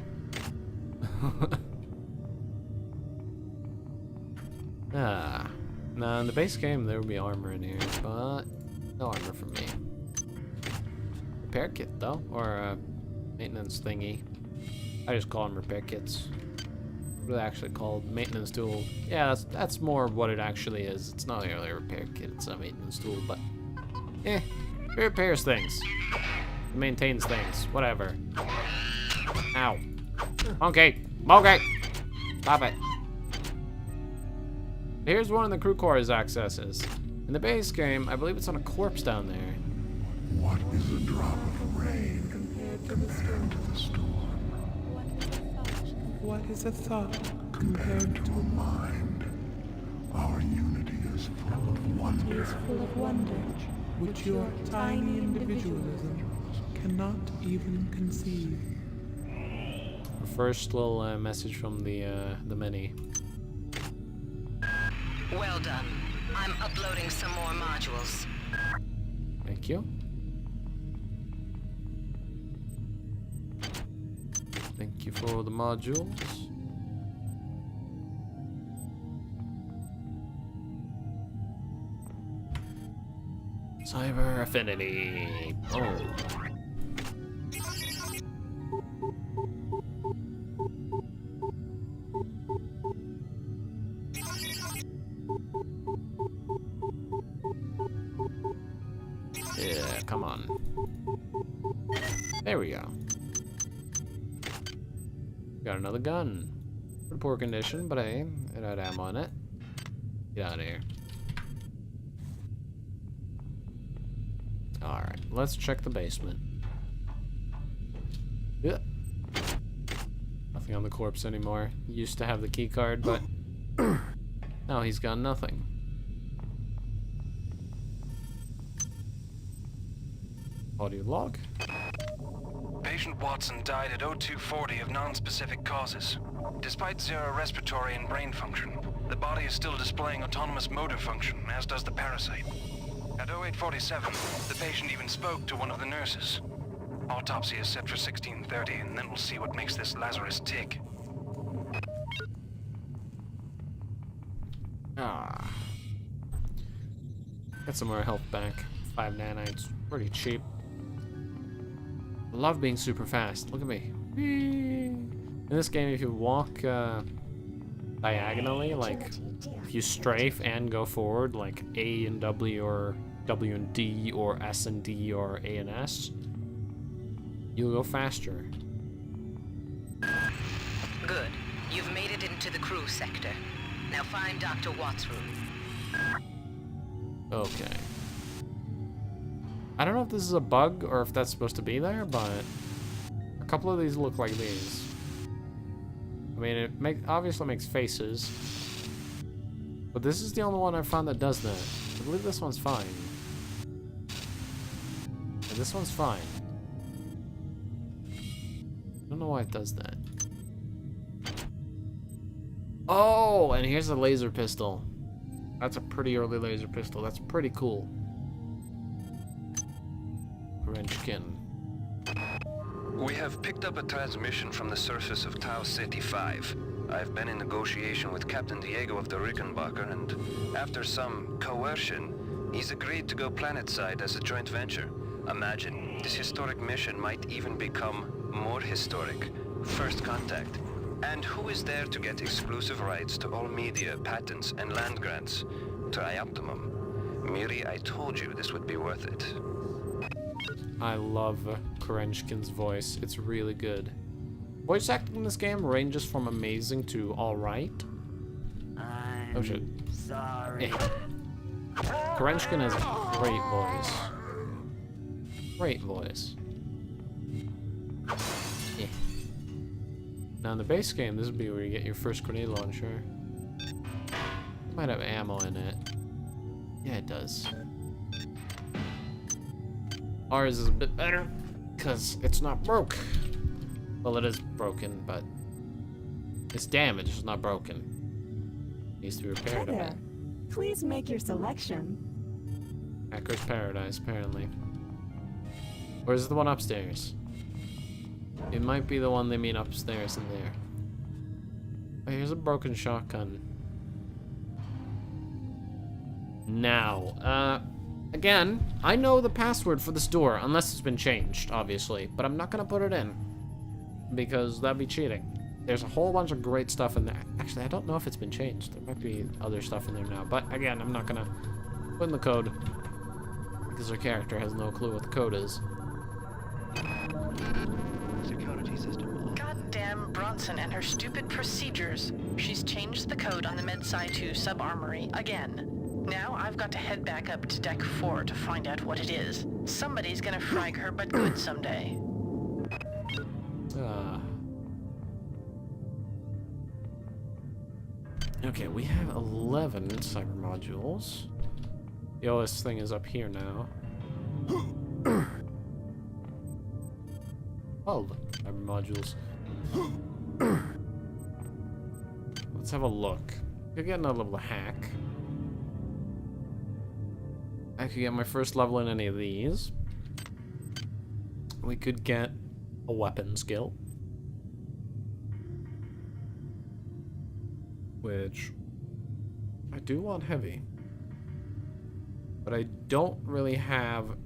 Now in the base game, there would be armor in here, but no armor for me. Repair kit though, or a maintenance thingy. I just call them repair kits. What are they actually called? Maintenance tool. Yeah, that's more what it actually is. It's not really a repair kit, it's a maintenance tool, but it repairs things. It maintains things. Whatever. Ow. Okay. Stop it. Here's one of the crew core's accesses. In the base game, I believe it's on a corpse down there. What is a drop of rain compared to the storm? What is a thought compared to a mind? Our unity is full of wonder. Which your tiny individualism cannot even conceive. The first little message from the many. Well done. I'm uploading some more modules. Thank you. Thank you for the modules. Cyber affinity. Oh. Yeah, come on. There we go. Got another gun. In poor condition, but hey, it had ammo on it. Get out of here. Alright, let's check the basement. Yeah. Nothing on the corpse anymore. He used to have the key card, but now he's got nothing. Audio log. Agent Watson died at 0240 of non-specific causes. Despite zero respiratory and brain function, the body is still displaying autonomous motor function, as does the parasite. At 0847, the patient even spoke to one of the nurses. Autopsy is set for 1630, and then we'll see what makes this Lazarus tick. Ah. Get some more health back. 5 nanites. Pretty cheap. I love being super fast. Look at me. In this game, if you walk diagonally, like if you strafe and go forward, like A and W or W and D or S and D or A and S, you'll go faster. Good. You've made it into the crew sector. Now find Dr. Watt's room. Okay. I don't know if this is a bug or if that's supposed to be there, but a couple of these look like these. I mean, it obviously makes faces, but this is the only one I've found that does that. I believe this one's fine. Yeah, this one's fine. I don't know why it does that. Oh, and here's a laser pistol. That's a pretty early laser pistol. That's pretty cool. Wrenchkin. We have picked up a transmission from the surface of Tau Ceti 5. I've been in negotiation with Captain Diego of the Rickenbacker, and after some coercion, he's agreed to go planetside as a joint venture. Imagine, this historic mission might even become more historic. First contact. And who is there to get exclusive rights to all media, patents, and land grants? Trioptimum. Miri, I told you this would be worth it. I love Kerenchkin's voice. It's really good. Voice acting in this game ranges from amazing to alright. Oh shit. Sorry. Kerenchkin has a great voice. Great voice. Now in the base game, this would be where you get your first grenade launcher. It might have ammo in it. Yeah, it does. Ours is a bit better, because it's not broke. Well, it is broken, but it's damaged, it's not broken. Needs to be repaired a bit. Please make your selection. Hacker's Paradise, apparently. Or is it the one upstairs? It might be the one they mean upstairs in there. Oh, here's a broken shotgun. Now, again, I know the password for this door, unless it's been changed, obviously, but I'm not gonna put it in, because that'd be cheating. There's a whole bunch of great stuff in there. Actually, I don't know if it's been changed. There might be other stuff in there now, but again, I'm not gonna put in the code, because our character has no clue what the code is. Security system. Goddamn Bronson and her stupid procedures. She's changed the code on the Med-Sci 2 sub-armory again. Now I've got to head back up to Deck 4 to find out what it is. Somebody's gonna frag her, but good someday. Okay, we have 11 cyber modules. The OS thing is up here now. 12 cyber modules. Let's have a look. Could get another level of hack. I could get my first level in any of these. We could get a weapon skill. Which I do want heavy. But I don't really have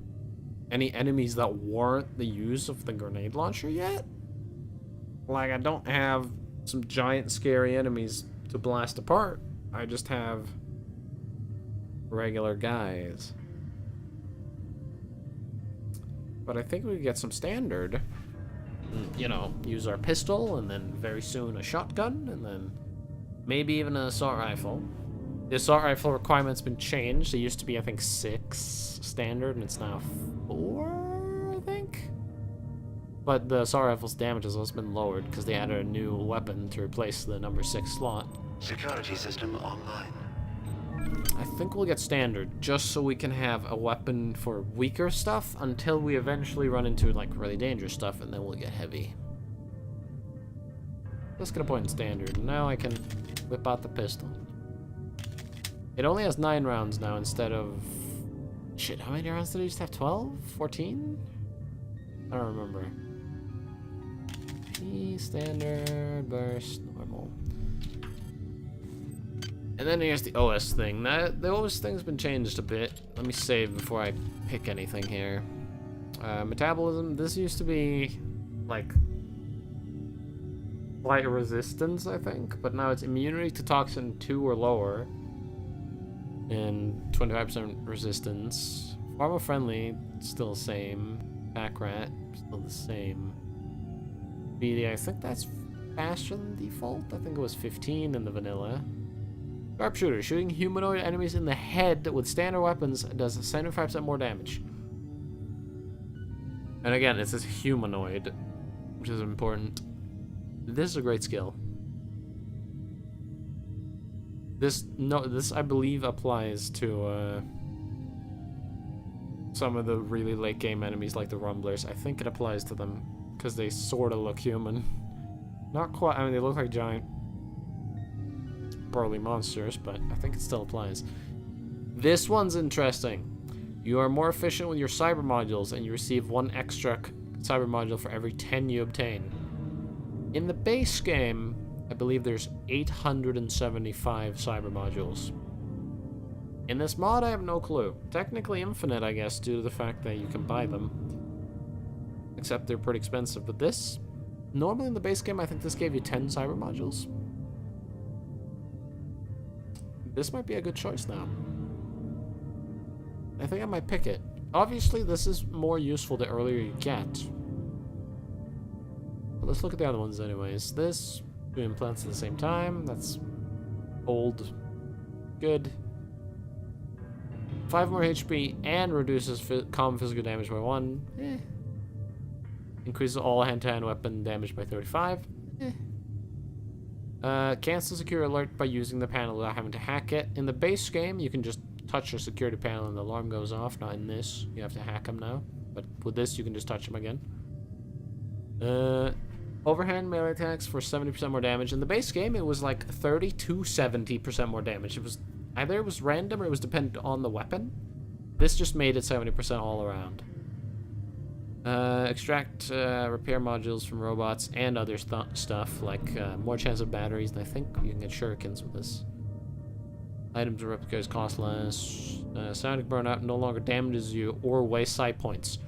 any enemies that warrant the use of the grenade launcher yet. Like, I don't have some giant scary enemies to blast apart. I just have regular guys. But I think we could get some standard. You know, use our pistol, and then very soon a shotgun, and then maybe even an assault rifle. The assault rifle requirement's been changed. It used to be, I think, 6 standard, and it's now 4, I think? But the assault rifle's damage has also been lowered because they added a new weapon to replace the number 6 slot. Security system online. I think we'll get standard, just so we can have a weapon for weaker stuff until we eventually run into, like, really dangerous stuff, and then we'll get heavy. Let's get a point in standard. Now I can whip out the pistol. It only has 9 rounds now instead of... Shit, how many rounds did it used to have? 12? 14? I don't remember. Standard, burst, normal. And then here's the OS thing. The OS thing's been changed a bit. Let me save before I pick anything here. Metabolism, this used to be like light resistance, I think, but now it's immunity to toxin 2 or lower. And 25% resistance. Pharma friendly, still the same. Pack rat, still the same. BD, I think that's faster than default. I think it was 15 in the vanilla. Sharpshooter, shooting humanoid enemies in the head with standard weapons does 75% more damage. And again, it says humanoid, which is important. This is a great skill. This I believe applies to some of the really late game enemies like the Rumblers. I think it applies to them because they sort of look human. Not quite, I mean, they look like giant burly monsters, but I think it still applies. This one's interesting. You are more efficient with your cyber modules, and you receive 1 extra cyber module for every 10 you obtain. In the base game, I believe there's 875 cyber modules. In this mod, I have no clue. Technically infinite, I guess, due to the fact that you can buy them. Except they're pretty expensive. But this, normally in the base game, I think this gave you 10 cyber modules. This might be a good choice now. I think I might pick it. Obviously, this is more useful the earlier you get. But let's look at the other ones anyways. This, doing implants at the same time. That's old. Good. 5 more HP and reduces common physical damage by 1. Increases all hand-to-hand weapon damage by 35. Cancel secure alert by using the panel without having to hack it. In the base game, you can just touch your security panel and the alarm goes off. Not in this. You have to hack them now. But with this, you can just touch them again. Overhand melee attacks for 70% more damage. In the base game, it was like 30 to 70% more damage. It was either it was random or it was dependent on the weapon. This just made it 70% all around. Extract repair modules from robots and other stuff, like more chance of batteries, and I think you can get shurikens with this. Items or replicas cost less. Sonic burnout no longer damages you or wastes side points.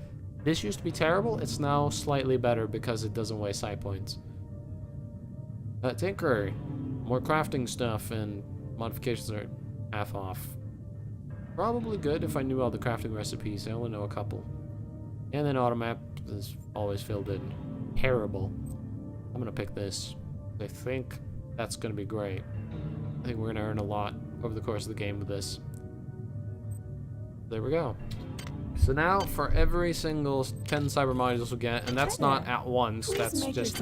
This used to be terrible. It's now slightly better because it doesn't waste side points. Tinkerer. More crafting stuff and modifications are half off. Probably good if I knew all the crafting recipes. I only know a couple. And then automap is always filled in. Terrible. I'm gonna pick this. I think that's gonna be great. I think we're gonna earn a lot over the course of the game with this. There we go. So now for every single 10 cyber modules we get, and that's not at once, that's just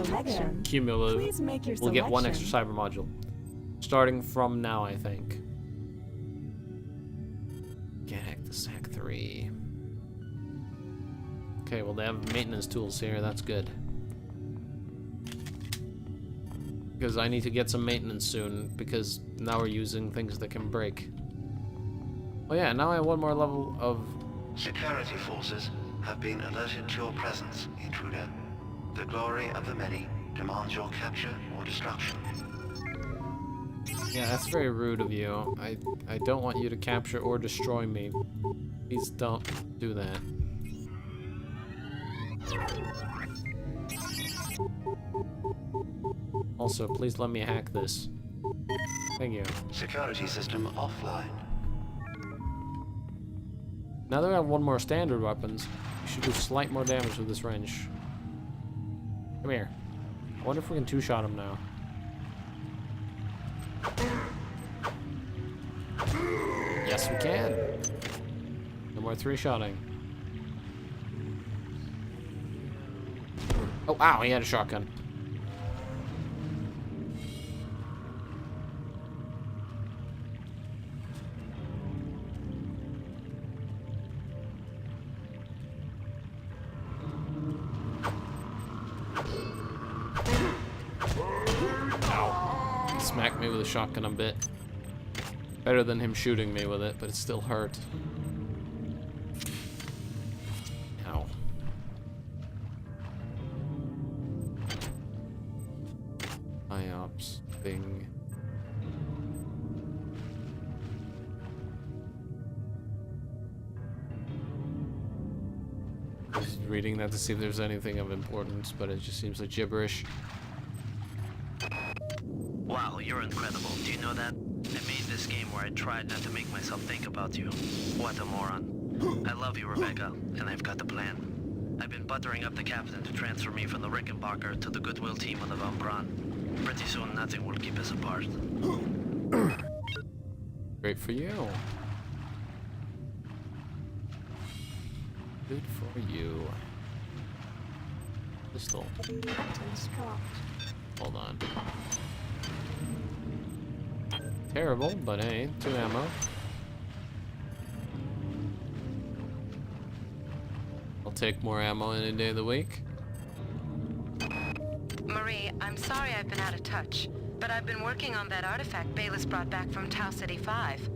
cumulative, we'll get 1 extra cyber module. Starting from now, I think. Get hack the SAC 3. Okay, well they have maintenance tools here, that's good. Because I need to get some maintenance soon, because now we're using things that can break. Oh yeah, now I have 1 more level of... Security forces have been alerted to your presence, intruder. The glory of the many demands your capture or destruction. Yeah, that's very rude of you. I don't want you to capture or destroy me. Please don't do that. Also, please let me hack this. Thank you. Security system offline. Now that we have 1 more standard weapons, we should do slight more damage with this wrench. Come here. I wonder if we can 2-shot him now. Yes, we can. No more 3-shotting. Oh, ow, he had a shotgun. smacked me with a shotgun a bit. Better than him shooting me with it, but it still hurt. Ow. IOPS thing. Just reading that to see if there's anything of importance, but it just seems like gibberish. Wow, you're incredible. Do you know that? I made this game where I tried not to make myself think about you. What a moron. I love you, Rebecca, and I've got the plan. I've been buttering up the captain to transfer me from the Rickenbacker to the Goodwill team on the Von Braun. Pretty soon, nothing will keep us apart. Great for you. Good for you. Pistol. Hold on. Terrible, but hey, 2 ammo. I'll take more ammo any day of the week. Marie, I'm sorry I've been out of touch, but I've been working on that artifact Bayless brought back from Tau City 5.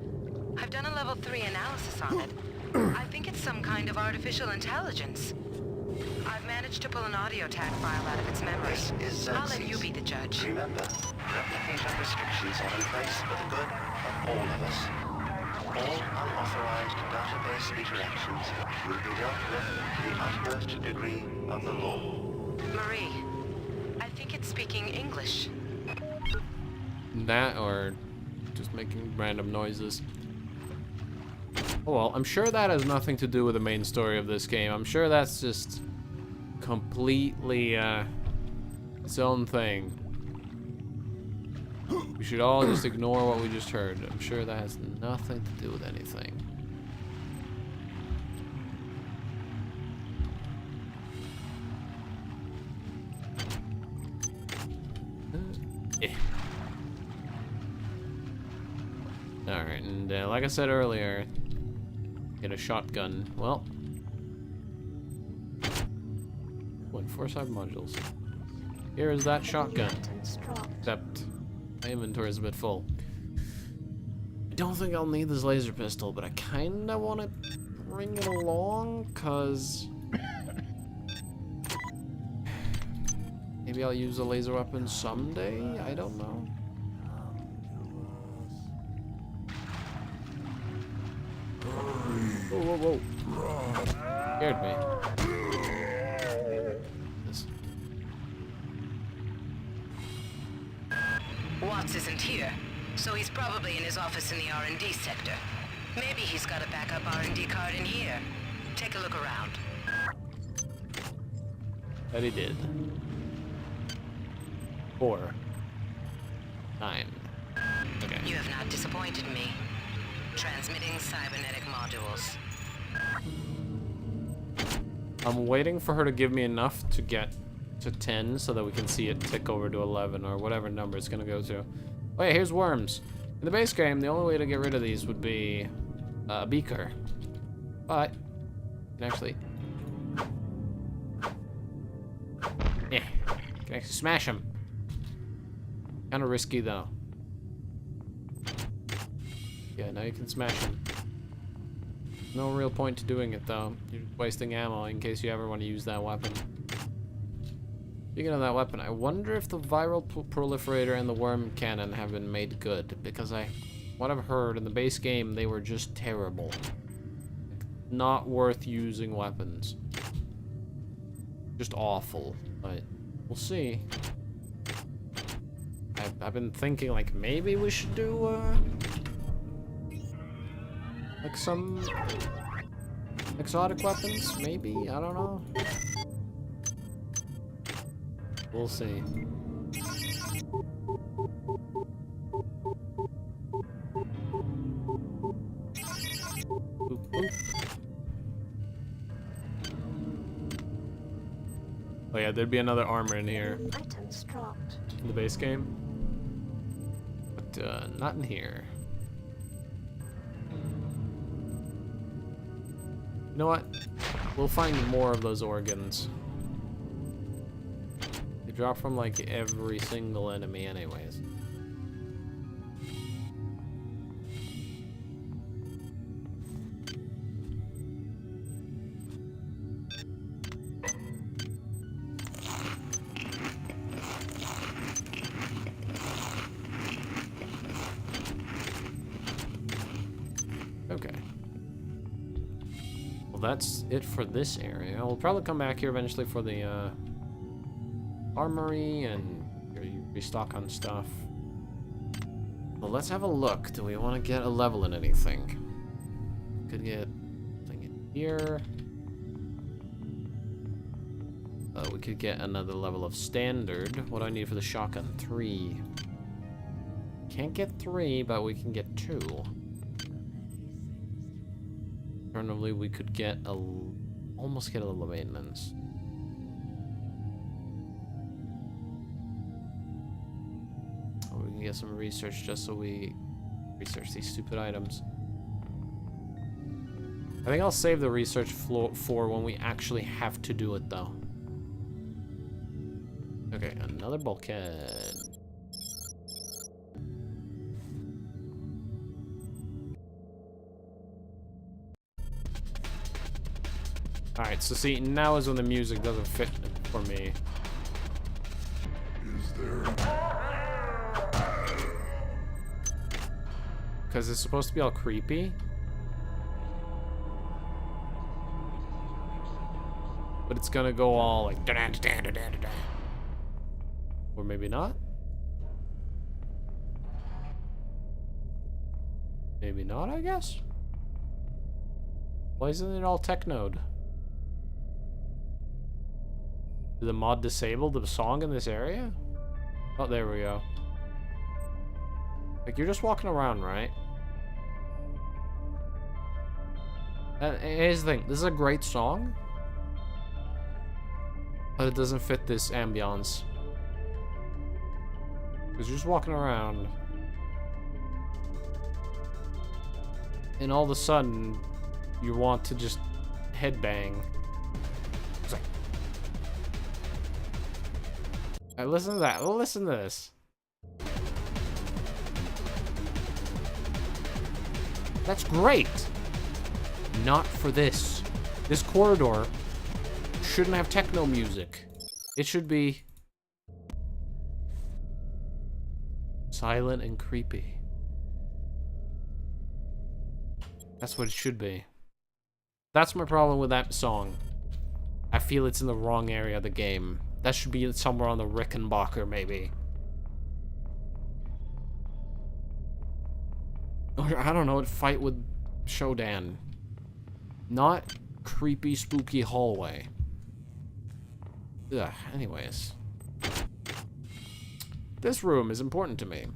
I've done a level 3 analysis on it. I think it's some kind of artificial intelligence. I've managed to pull an audio tag file out of its memory. I'll let you be the judge. Remember, replication restrictions are in place for the good of all of us. All unauthorized database interactions will be dealt with to the utmost degree of the law. Marie, I think it's speaking English. That or just making random noises. Oh well, I'm sure that has nothing to do with the main story of this game. I'm sure that's just completely its own thing. We should all just ignore what we just heard. I'm sure that has nothing to do with anything. Alright, and like I said earlier, get a shotgun. Well, 0.4 cyber modules. Here is that shotgun. Except my inventory is a bit full. I don't think I'll need this laser pistol, but I kinda want to bring it along, cause maybe I'll use a laser weapon someday. I don't know. Whoa, whoa, whoa. Scared me. Watts isn't here, so he's probably in his office in the R&D sector. Maybe he's got a backup R&D card in here. Take a look around. That he did. 4. 9. Okay. You have not disappointed me. Transmitting cybernetic modules. I'm waiting for her to give me enough to get to 10 so that we can see it tick over to 11 or whatever number it's gonna go to. Oh yeah, here's worms. In the base game, the only way to get rid of these would be a beaker. But you can actually, yeah, you can actually smash them. Kind of risky though. Yeah, now you can smash them. No real point to doing it though. You're wasting ammo in case you ever want to use that weapon. Speaking of that weapon, I wonder if the viral proliferator and the worm cannon have been made good, because what I've heard in the base game, they were just terrible. Not worth using weapons. Just awful, but we'll see. I've been thinking like maybe we should do like some exotic weapons, maybe? I don't know. We'll see. Boop, boop. Oh yeah, there'd be another armor in here. Items dropped. In the base game. But not in here. You know what? We'll find more of those organs. They drop from like every single enemy anyways. Well, that's it for this area. We'll probably come back here eventually for the armory and restock on stuff. Well, let's have a look. Do we want to get a level in anything? Could get something in here. We could get another level of standard. What do I need for the shotgun? 3. Can't get 3, but we can get 2. Alternatively, we could get almost get a level of maintenance. Or we can get some research just so we research these stupid items. I think I'll save the research for when we actually have to do it, though. Okay, another bulkhead. Alright, so see, now is when the music doesn't fit for me. Is there... Because it's supposed to be all creepy. But it's gonna go all like... Or maybe not? Maybe not, I guess? Why isn't it all technoed? Did the mod disable the song in this area? Oh, there we go. Like, you're just walking around, right? And here's the thing. This is a great song. But it doesn't fit this ambiance. Because you're just walking around. And all of a sudden, you want to just headbang. It's like... Alright, listen to that. Listen to this. That's great. Not for this. This corridor shouldn't have techno music. It should be silent and creepy. That's what it should be. That's my problem with that song. I feel it's in the wrong area of the game. That should be somewhere on the Rickenbacker, maybe. Or, I don't know, fight with Shodan. Not creepy, spooky hallway. Ugh, anyways. This room is important to me.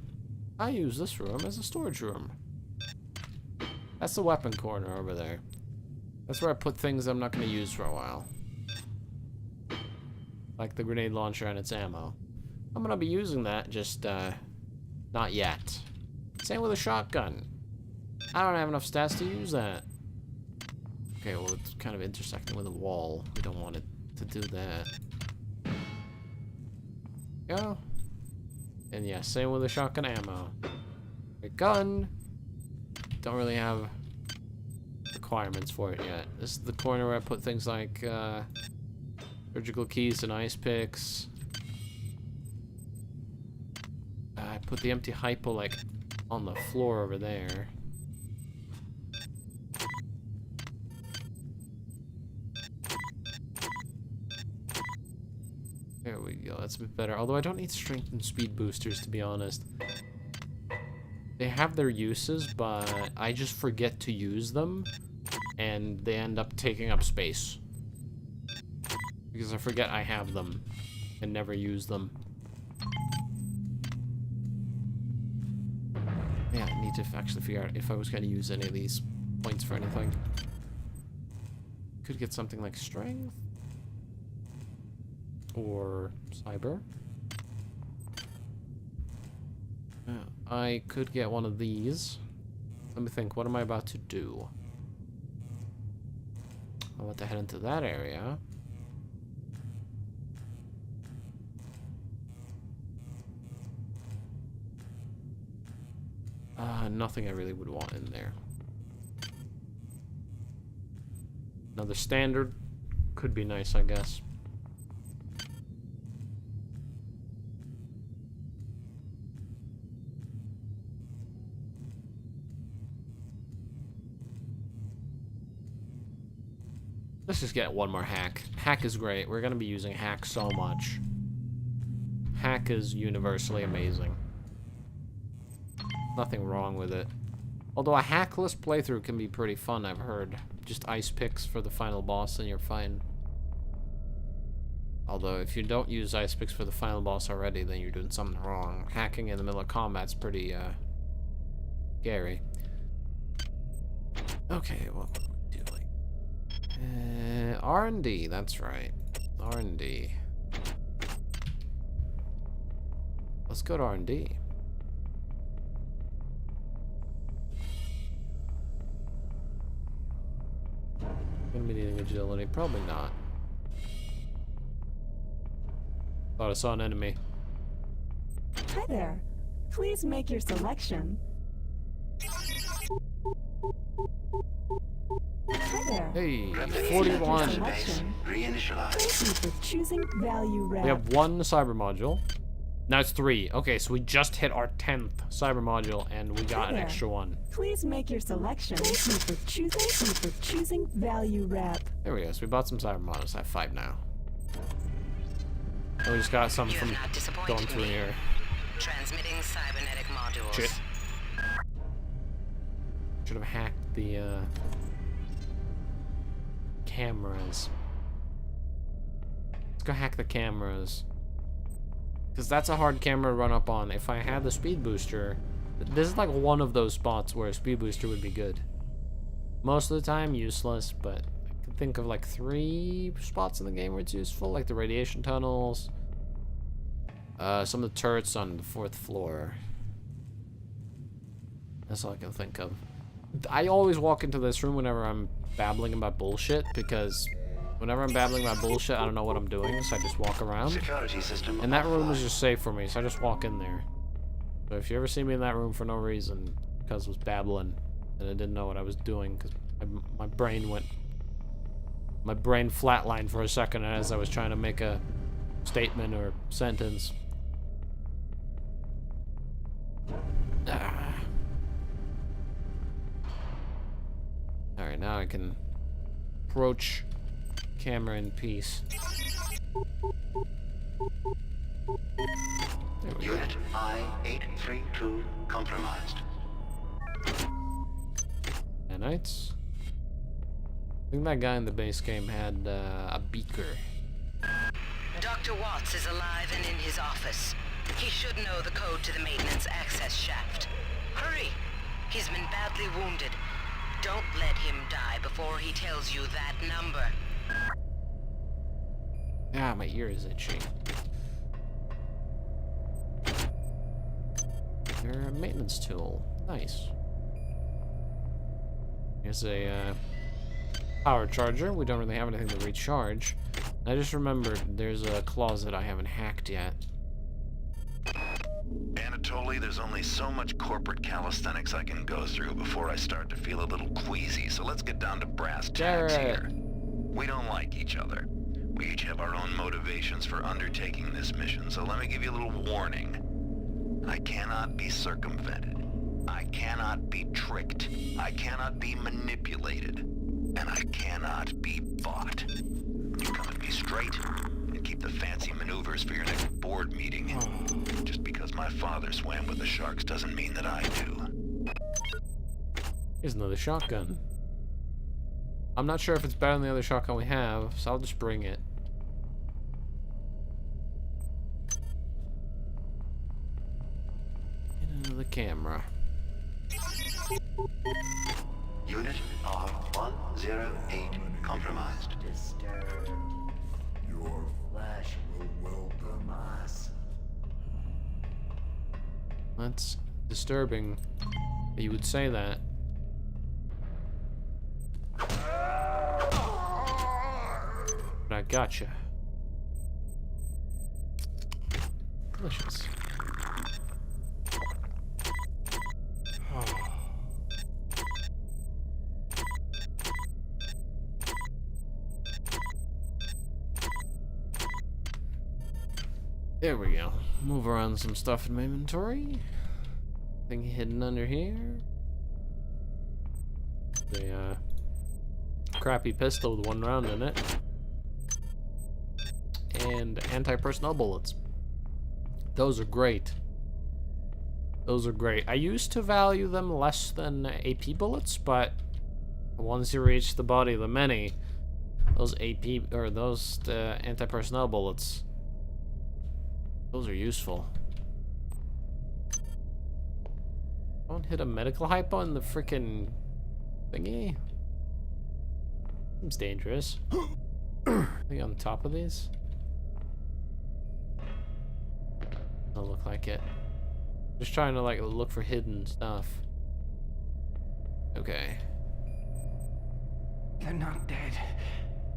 I use this room as a storage room. That's the weapon corner over there. That's where I put things I'm not going to use for a while. Like the grenade launcher and its ammo. I'm going to be using that, just, not yet. Same with a shotgun. I don't have enough stats to use that. Okay, well, it's kind of intersecting with a wall. We don't want it to do that. Go. And yeah, same with the shotgun ammo. A gun. Don't really have requirements for it yet. This is the corner where I put things like surgical keys and ice picks. I put the empty hypo like on the floor over there. There we go, that's a bit better. Although I don't need strength and speed boosters, to be honest. They have their uses, but I just forget to use them, and they end up taking up space. Because I forget I have them, and never use them. Yeah, I need to actually figure out if I was going to use any of these points for anything. Could get something like strength. Or cyber. I could get one of these. Let me think, what am I about to do? I'm about to head into that area. Nothing I really would want in there. Another standard could be nice, I guess. Let's just get one more hack. Hack is great. We're gonna be using hack so much. Hack is universally amazing. Nothing wrong with it. Although a hackless playthrough can be pretty fun, I've heard. Just ice picks for the final boss and you're fine. Although if you don't use ice picks for the final boss already, then you're doing something wrong. Hacking in the middle of combat's pretty scary. Okay, what are we doing? R&D, that's right. R&D. Let's go to R&D. Gonna be needing agility, probably not. Thought I saw an enemy. Hi there. Please make your selection. Hi there. Hey, Please 41. make your selection. Thank you for choosing value wrap. We have one cyber module. Now it's 3. Okay, so we just hit our 10th cyber module and we got an extra one. Please make your selection. Thank you for choosing value wrap. There we go. So we bought some cyber modules. I have 5 now. And we just got some from going through here. Transmitting cybernetic modules. Shit. Should have hacked the cameras. Let's go hack the cameras. Because that's a hard camera to run up on. If I had the speed booster, this is like one of those spots where a speed booster would be good. Most of the time, useless, but I can think of like 3 spots in the game where it's useful, like the radiation tunnels, some of the turrets on the 4th floor. That's all I can think of. I always walk into this room whenever I'm babbling about bullshit, because whenever I'm babbling about bullshit, I don't know what I'm doing, so I just walk around. And that room is just safe for me, so I just walk in there. So if you ever see me in that room for no reason, because I was babbling, and I didn't know what I was doing, because my brain flatlined for a second as I was trying to make a statement or sentence. Alright, now I can approach camera in peace. Unit I-832 compromised. Nanites. I think that guy in the base game had a beaker. Dr. Watts is alive and in his office. He should know the code to the maintenance access shaft. Hurry! He's been badly wounded. Don't let him die before he tells you that number. Ah, my ear is itchy. You're a maintenance tool. Nice. Here's a power charger. We don't really have anything to recharge. I just remembered there's a closet I haven't hacked yet. Anatoly, there's only so much corporate calisthenics I can go through before I start to feel a little queasy, so let's get down to brass tacks here. We don't like each other. We each have our own motivations for undertaking this mission, so let me give you a little warning. I cannot be circumvented. I cannot be tricked. I cannot be manipulated. And I cannot be bought. You come at me straight, and keep the fancy maneuvers for your next board meeting. Just because my father swam with the sharks doesn't mean that I do. Here's another shotgun. I'm not sure if it's better than the other shotgun we have, so I'll just bring it. Into the camera. Unit R108 compromised. Your flesh will welcome us. That's disturbing that you would say that. But I gotcha. Delicious. Oh. There we go. Move around some stuff in my inventory. Thing hidden under here. The crappy pistol with 1 round in it. And anti-personnel bullets. Those are great. Those are great. I used to value them less than AP bullets, but once you reach the body of the many, those AP or those anti-personnel bullets, those are useful. Don't hit a medical hypo in the freaking thingy. Seems dangerous. I think on top of these. Don't look like it. Just trying to like look for hidden stuff. Okay. They're not dead.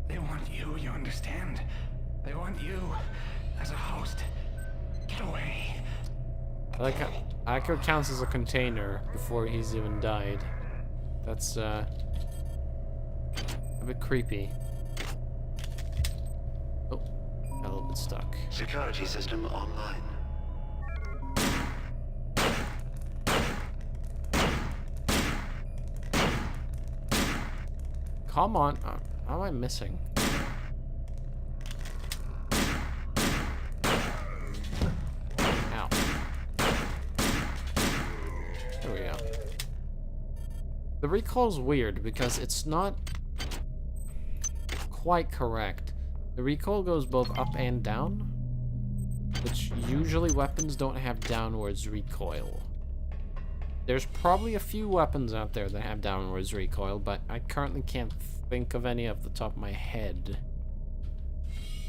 They want you, you understand? They want you as a host. Get away. I like how Akko counts as a container before he's even died. That's a bit creepy. Oh, got a little bit stuck. Security system online. Come on. How am I missing? Ow. There we go. The recoil's weird because it's not quite correct. The recoil goes both up and down, which usually weapons don't have downwards recoil. There's probably a few weapons out there that have downwards recoil, but I currently can't think of any off the top of my head.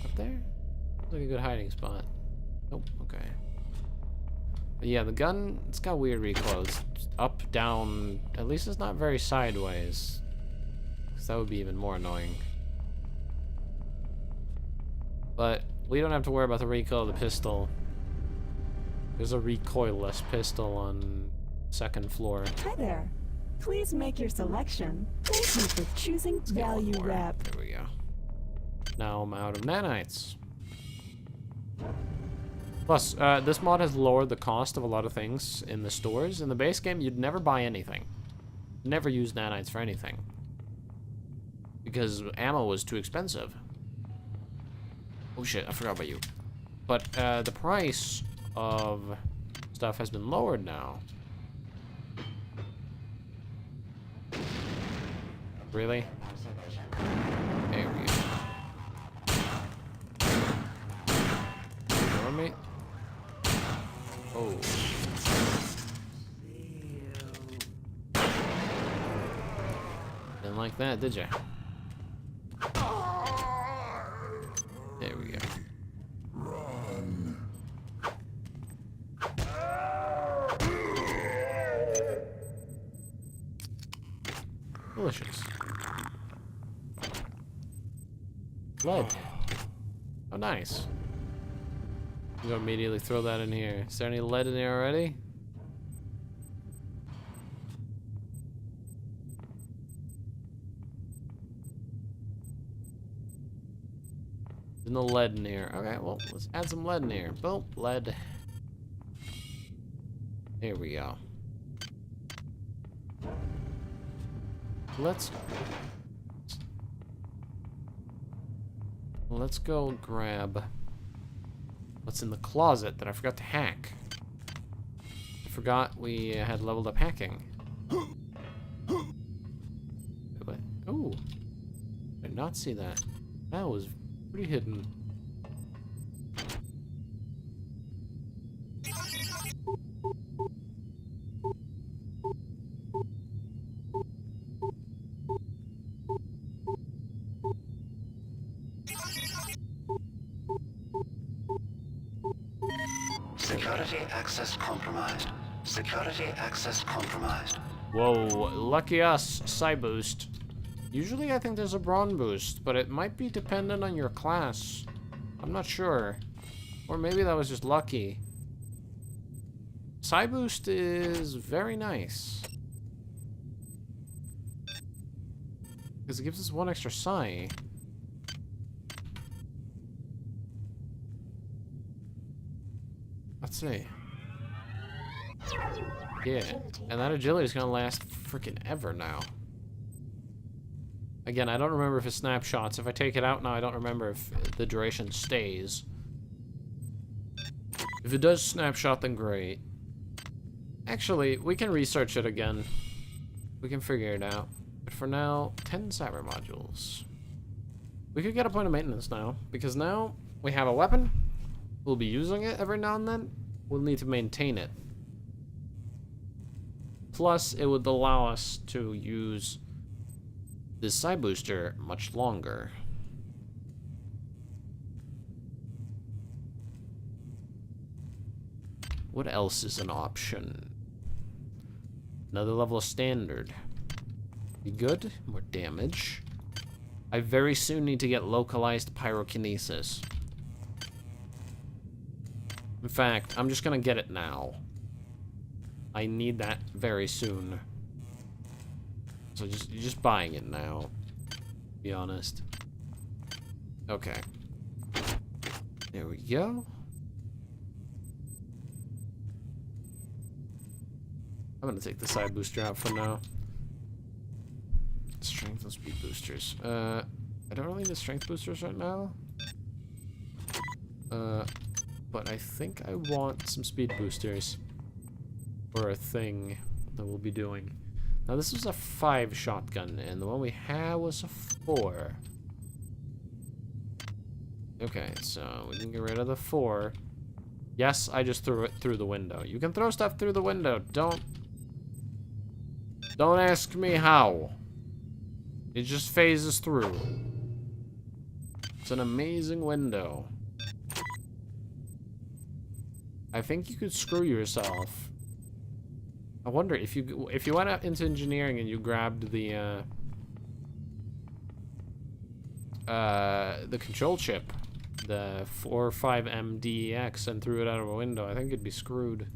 Up there? Looks like a good hiding spot. Nope, okay. But yeah, the gun, it's got weird recoil. It's up, down, at least it's not very sideways. Because that would be even more annoying. But we don't have to worry about the recoil of the pistol. There's a recoilless pistol on 2nd floor. Hi there. Please make your selection. Thank you for choosing value wrap. There we go. Now I'm out of nanites. Plus, this mod has lowered the cost of a lot of things in the stores. In the base game, you'd never buy anything. Never use nanites for anything. Because ammo was too expensive. Oh shit, I forgot about you. But the price of stuff has been lowered now. Really? There we go. You on me? Oh. Didn't like that, did ya? There we go. Run. Delicious. Lead. Oh, nice. I'm gonna immediately throw that in here. Is there any lead in there already? There's no lead in here. Okay, well, let's add some lead in here. Boom, lead. Here we go. Let's go grab what's in the closet that I forgot to hack. I forgot we had leveled up hacking. Oh, I did not see that. That was pretty hidden. Security access compromised. Security access compromised. Whoa, lucky us, Psi boost. Usually I think there's a Braun boost, but it might be dependent on your class. I'm not sure. Or maybe that was just lucky. Psi boost is very nice. Because it gives us 1 extra Psi. Let's see. Yeah, and that agility is gonna last freaking ever now. Again, I don't remember if it snapshots. If I take it out now, I don't remember if the duration stays. If it does snapshot, then great. Actually, we can research it again. We can figure it out. But for now, 10 cyber modules. We could get a point of maintenance now, because now we have a weapon. We'll be using it every now and then. We'll need to maintain it. Plus, it would allow us to use this side booster much longer. What else is an option? Another level of standard. Be good. More damage. I very soon need to get localized pyrokinesis. In fact, I'm just gonna get it now. I need that very soon. So just buying it now. To be honest. Okay. There we go. I'm gonna take the side booster out for now. Strength and speed boosters. I don't really need the strength boosters right now. But I think I want some speed boosters for a thing that we'll be doing. Now this was a 5 shotgun, and the one we had was a 4. Okay, so we can get rid of the 4. Yes, I just threw it through the window. You can throw stuff through the window. Don't ask me how. It just phases through. It's an amazing window. I think you could screw yourself. I wonder if you went out into engineering and you grabbed the control chip, the 45MDX, and threw it out of a window, I think you'd be screwed.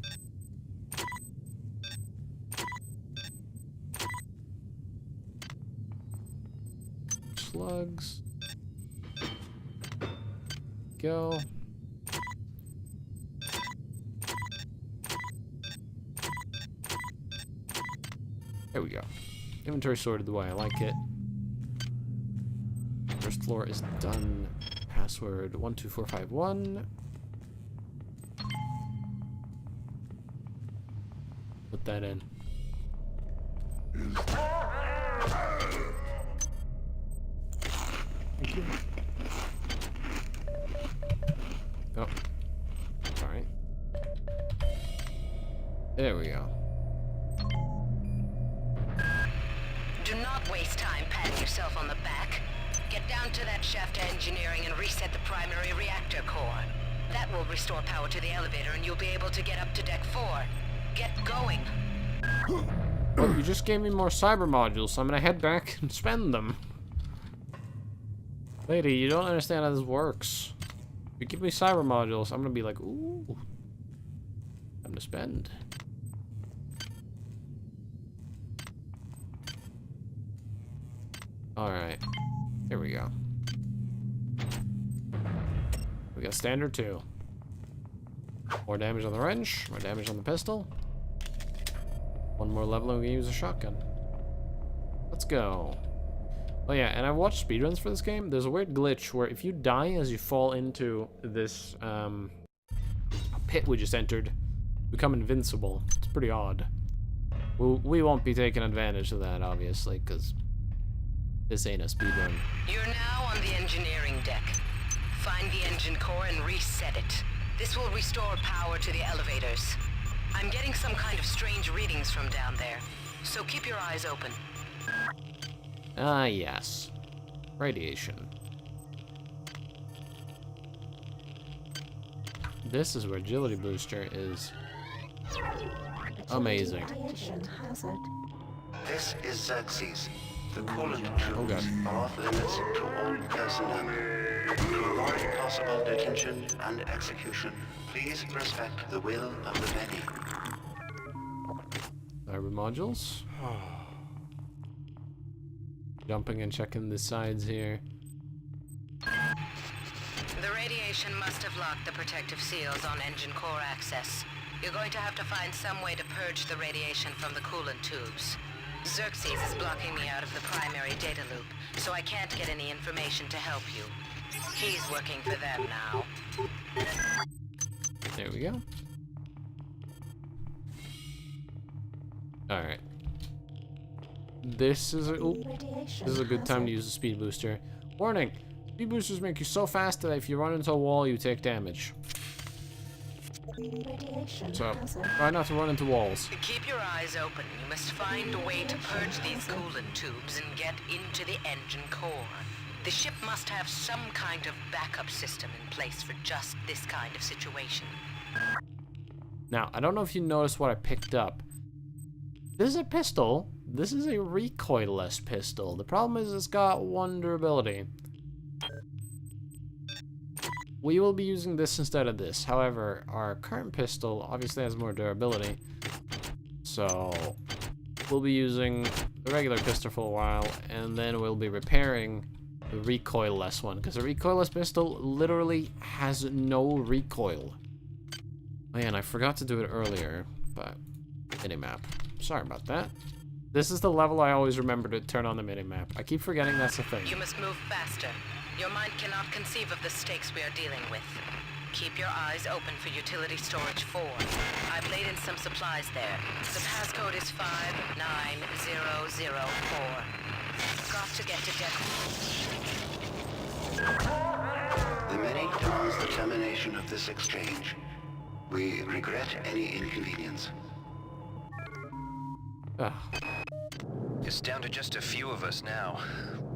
Slugs. Go. There we go. Inventory sorted the way I like it. First floor is done. Password 12451. Put that in. Thank you. Oh. Alright. There we go. Do not waste time patting yourself on the back. Get down to that shaft to engineering and reset the primary reactor core. That will restore power to the elevator and you'll be able to get up to deck 4. Get going. Well, you just gave me more cyber modules, so I'm gonna head back and spend them. Lady, you don't understand how this works. If you give me cyber modules, I'm gonna be like, ooh. Time to spend. Alright. Here we go. We got standard 2. More damage on the wrench, more damage on the pistol. One more level and we can use a shotgun. Let's go. Oh yeah, and I've watched speedruns for this game. There's a weird glitch where if you die as you fall into this pit we just entered, you become invincible. It's pretty odd. We won't be taking advantage of that, obviously, because this ain't a speedrun. You're now on the engineering deck. Find the engine core and reset it. This will restore power to the elevators. I'm getting some kind of strange readings from down there, so keep your eyes open. Ah, yes. Radiation. This is where agility booster is amazing. This is Xerxes. The coolant tubes are off limits to all personnel. To avoid possible detention and execution, please respect the will of the many. Cyber modules. Jumping and checking the sides here. The radiation must have locked the protective seals on engine core access. You're going to have to find some way to purge the radiation from the coolant tubes. Xerxes is blocking me out of the primary data loop, so I can't get any information to help you. He's working for them now. There we go. Alright. This is a good time to use a speed booster. Warning! Speed boosters make you so fast that if you run into a wall, you take damage. So, try not to run into walls. Keep your eyes open. You must find a way to purge these coolant tubes and get into the engine core. The ship must have some kind of backup system in place for just this kind of situation. Now, I don't know if you noticed what I picked up. This is a pistol. This is a recoilless pistol. The problem is it's got 1 durability. We will be using this instead of this. However, our current pistol obviously has more durability. So, we'll be using the regular pistol for a while, and then we'll be repairing the recoilless one. Because the recoilless pistol literally has no recoil. Man, I forgot to do it earlier, but minimap. Sorry about that. This is the level I always remember to turn on the minimap. I keep forgetting that's a thing. You must move faster. Your mind cannot conceive of the stakes we are dealing with. Keep your eyes open for utility storage 4. I've laid in some supplies there. The passcode is 59004. Got to get to deck. The many demands the termination of this exchange. We regret any inconvenience. It's down to just a few of us now.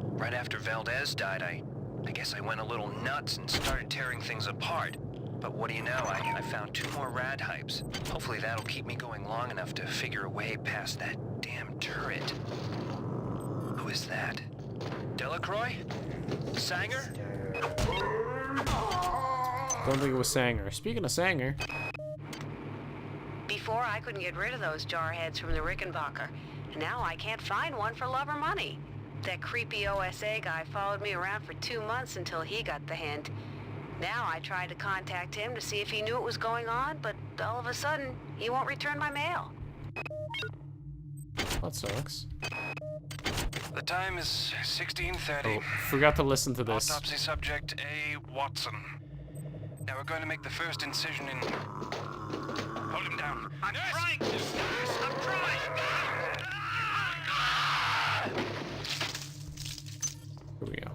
Right after Valdez died, I guess I went a little nuts and started tearing things apart. But what do you know, I found 2 more rad hypes. Hopefully that'll keep me going long enough to figure a way past that damn turret. Who is that? Delacroix? Sanger? Don't think it was Sanger. Speaking of Sanger. Before I couldn't get rid of those jarheads from the Rickenbacker. Now I can't find one for love or money. That creepy OSA guy followed me around for 2 months until he got the hint. Now I tried to contact him to see if he knew what was going on, but all of a sudden, he won't return my mail. That sucks. The time is 16:30. Oh, forgot to listen to this. Autopsy subject A. Watson. Now we're going to make the first incision in... Hold him down. I'm trying to! I'm trying! Here we go.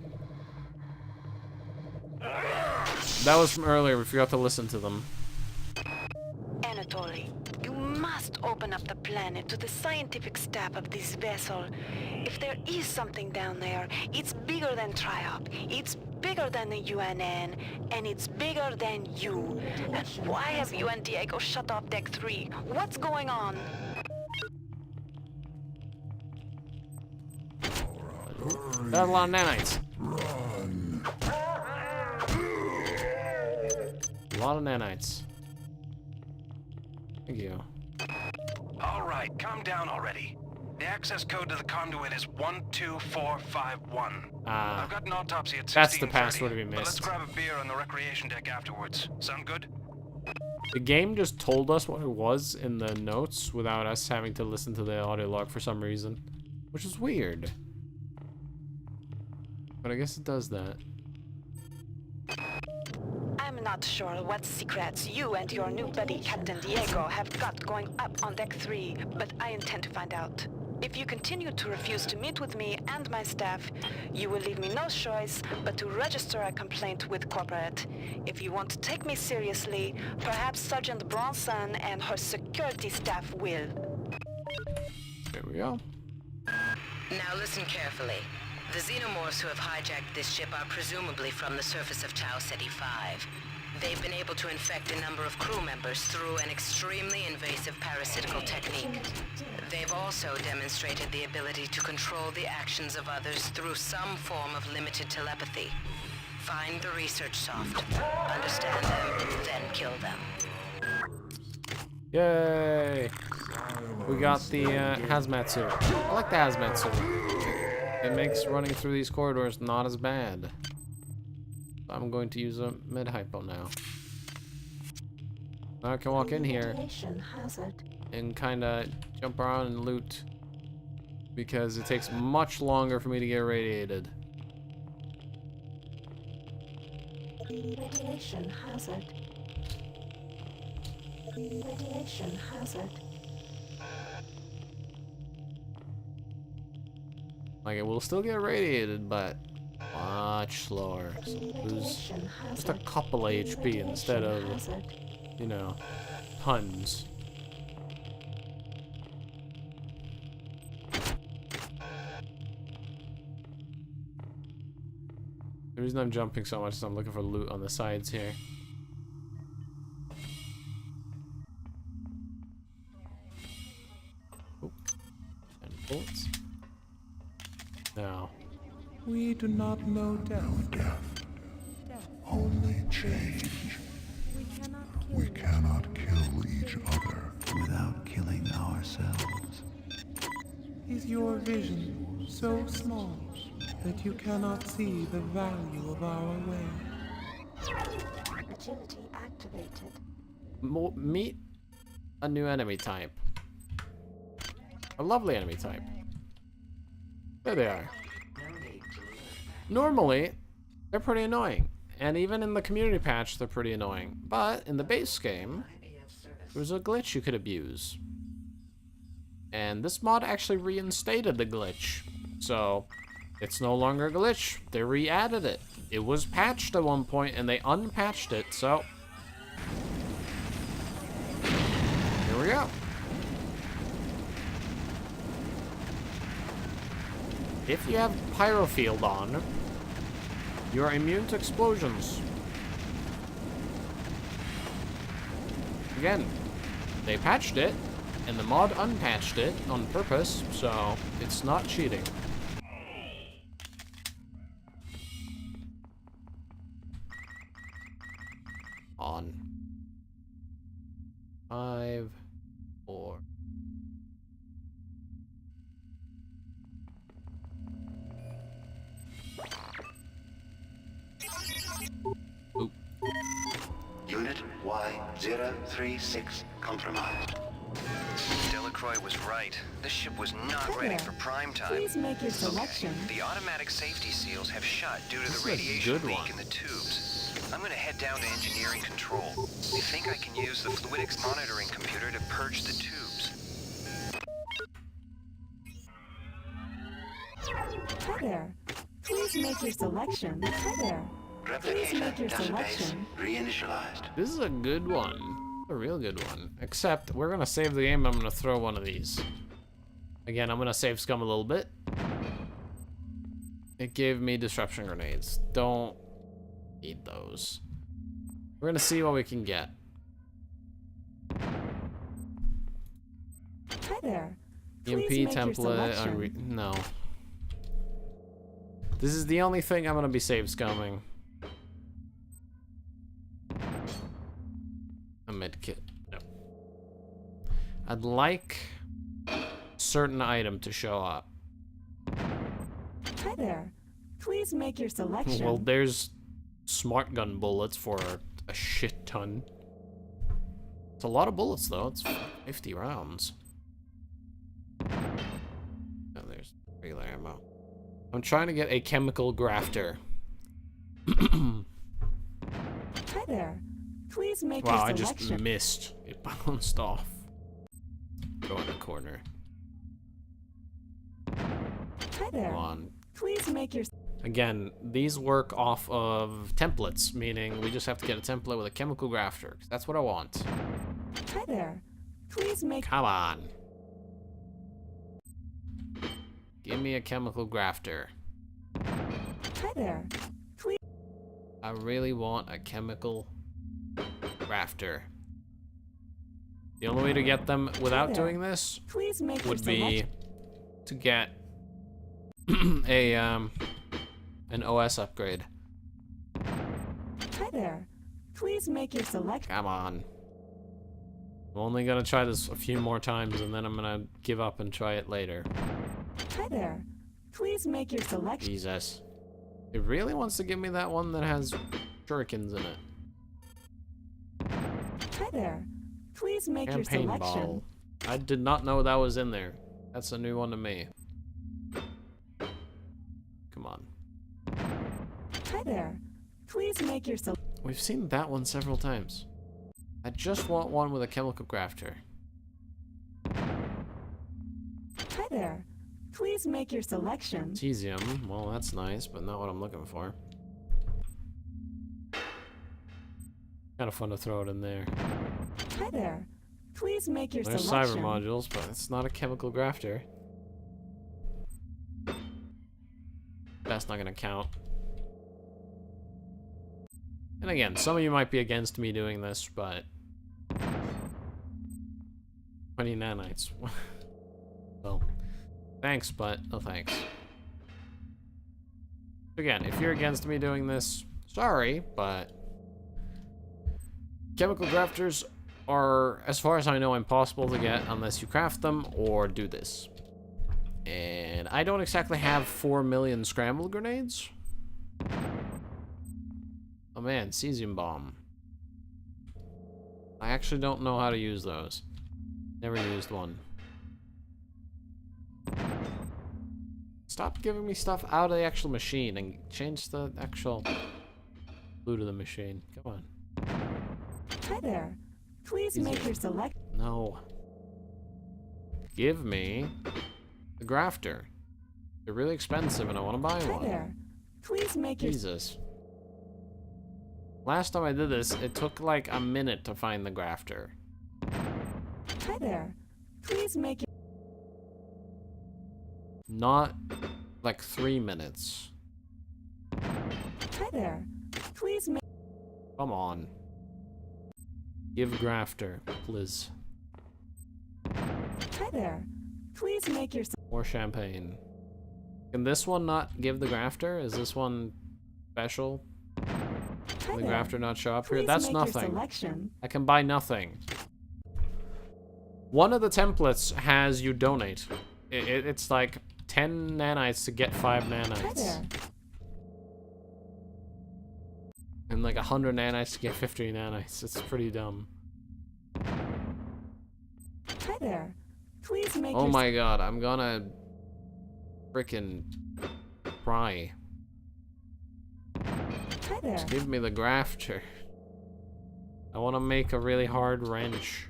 That was from earlier. We forgot to listen to them. Anatoly, you must open up the planet to the scientific staff of this vessel. If there is something down there, it's bigger than Triop. It's bigger than the UNN, and it's bigger than you. And why have you and Diego shut off Deck 3? What's going on? That's a lot of nanites. A lot of nanites. Thank you. All right, calm down already. The access code to the conduit is 12451. I've got an autopsy at 16:30. That's the password we But let's missed. grab a beer on the recreation deck afterwards. Sound good? The game just told us what it was in the notes without us having to listen to the audio log for some reason, which is weird. But I guess it does that. I'm not sure what secrets you and your new buddy Captain Diego have got going up on Deck 3, but I intend to find out. If you continue to refuse to meet with me and my staff, you will leave me no choice but to register a complaint with corporate. If you want to take me seriously, perhaps Sergeant Bronson and her security staff will. There we go. Now listen carefully. The xenomorphs who have hijacked this ship are presumably from the surface of Tau Ceti 5. They've been able to infect a number of crew members through an extremely invasive parasitical technique. They've also demonstrated the ability to control the actions of others through some form of limited telepathy. Find the research soft, understand them, then kill them. Yay! We got the hazmat suit. I like the hazmat suit. It makes running through these corridors not as bad. I'm going to use a med hypo now. Now I can walk in here and kind of jump around and loot. Because it takes much longer for me to get irradiated. Radiation hazard. Radiation hazard. Like, it will still get irradiated, but much slower. So lose just a couple HP instead of, you know, tons. The reason I'm jumping so much is I'm looking for loot on the sides here. Oh, and bullets. Now. We do not know death. Only change. We cannot kill each other without killing ourselves. Is your vision so small that you cannot see the value of our way? Agility activated. Meet a new enemy type. A lovely enemy type. There they are. Normally, they're pretty annoying. And even in the community patch, they're pretty annoying. But in the base game, there's a glitch you could abuse. And this mod actually reinstated the glitch. So, it's no longer a glitch. They re-added it. It was patched at one point, and they unpatched it, so... here we go. If you have Pyrofield on, you are immune to explosions. Again, they patched it, and the mod unpatched it on purpose, so it's not cheating. On. 5, 4. Oop. Unit Y-036 compromised. Delacroix was right. This ship was not ready for prime time. Please make your selection. Okay. The automatic safety seals have shut due to the radiation leak in the tubes. I'm gonna head down to engineering control. I think I can use the fluidics monitoring computer to purge the tubes. Hi there. Please make your selection. Hi there. Please make your selection. Reinitialized. This is a good one. A real good one. Except, we're gonna save the game, I'm gonna throw one of these. Again, I'm gonna save scum a little bit. It gave me disruption grenades. Don't need those. We're gonna see what we can get. Hi there. EMP template, no. This is the only thing I'm gonna be save scumming. A medkit. No. I'd like certain item to show up. Hi there. Please make your selection. Well, there's smart gun bullets for a shit ton. It's a lot of bullets though. It's 50 rounds. Oh, there's regular ammo. I'm trying to get a chemical grafter. Hi there. Please make your wow, I selection. just missed. It bounced off. Go in the corner. Hi there. Come on. Please make your. Again, these work off of templates, meaning we just have to get a template with a chemical grafter. 'Cause that's what I want. Hi there. Please make. Come on. Give me a chemical grafter. Hi there. Please. I really want a chemical grafter. The only way to get them without doing this Please make would your be to get an OS upgrade. Hi there. Please make your selection. Come on. I'm only gonna try this a few more times and then I'm gonna give up and try it later. Hi there. Please make your selection. Jesus. It really wants to give me that one that has shurikens in it. Hi there. Please make your Campaign selection. ball. I did not know that was in there. That's a new one to me. Hi there. Please make your We've seen that one several times. I just want one with a chemical grafter. Hi there. Please make your selection. Cesium. Well, that's nice, but not what I'm looking for. Kind of fun to throw it in there. Hi there. Please make your There's selection. cyber modules, but it's not a chemical grafter. That's not gonna count. And again, some of you might be against me doing this, but 20 nanites. Well, thanks, but no thanks. Again, if you're against me doing this, sorry, but chemical grafters are, as far as I know, impossible to get unless you craft them or do this. And I don't exactly have 4 million scramble grenades. Oh man, cesium bomb. I actually don't know how to use those. Never used one. Stop giving me stuff out of the actual machine and change the actual loot of the machine. Come on. Hi there. Please make your selection. No. Give me the grafter. They're really expensive and I want to buy Hi one. there. Please make your Jesus. Last time I did this, it took like a minute to find the grafter. Hi there. Please make your Not like 3 minutes. Hi there. Please make Come on. Give grafter, please. Hi there. Please make your More champagne. Can this one not give the grafter? Is this one special? Can the there. grafter not show up here? Please That's make your nothing. selection. I can buy nothing. One of the templates has you donate. It's like 10 nanites to get 5 Hi nanites. there. And like 100 nanites to get 50 nanites. It's pretty dumb. Hi there. Please make Oh your my god, I'm gonna frickin' cry. Hi there. Just give me the grafter. I want to make a really hard wrench.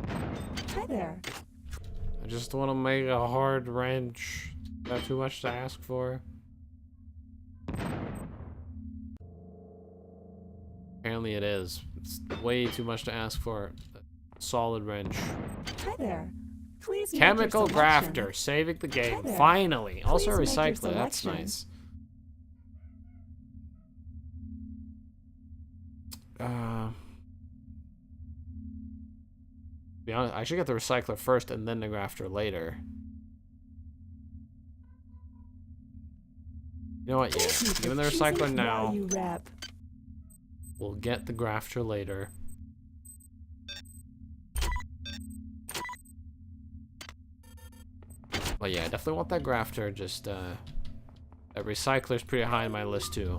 Hi there. I just want to make a hard wrench. Is that too much to ask for? Apparently it is. It's way too much to ask for a solid wrench. Hi there. Please make Chemical your selection. grafter, saving the game. Hi there. Finally. Also a Please make your recycler, that's selection. nice. To be honest, I should get the recycler first and then the grafter later. You know what? Yeah, give me the recycler now. You rap. We'll get the grafter later. But yeah, I definitely want that grafter. Just that recycler's pretty high on my list too.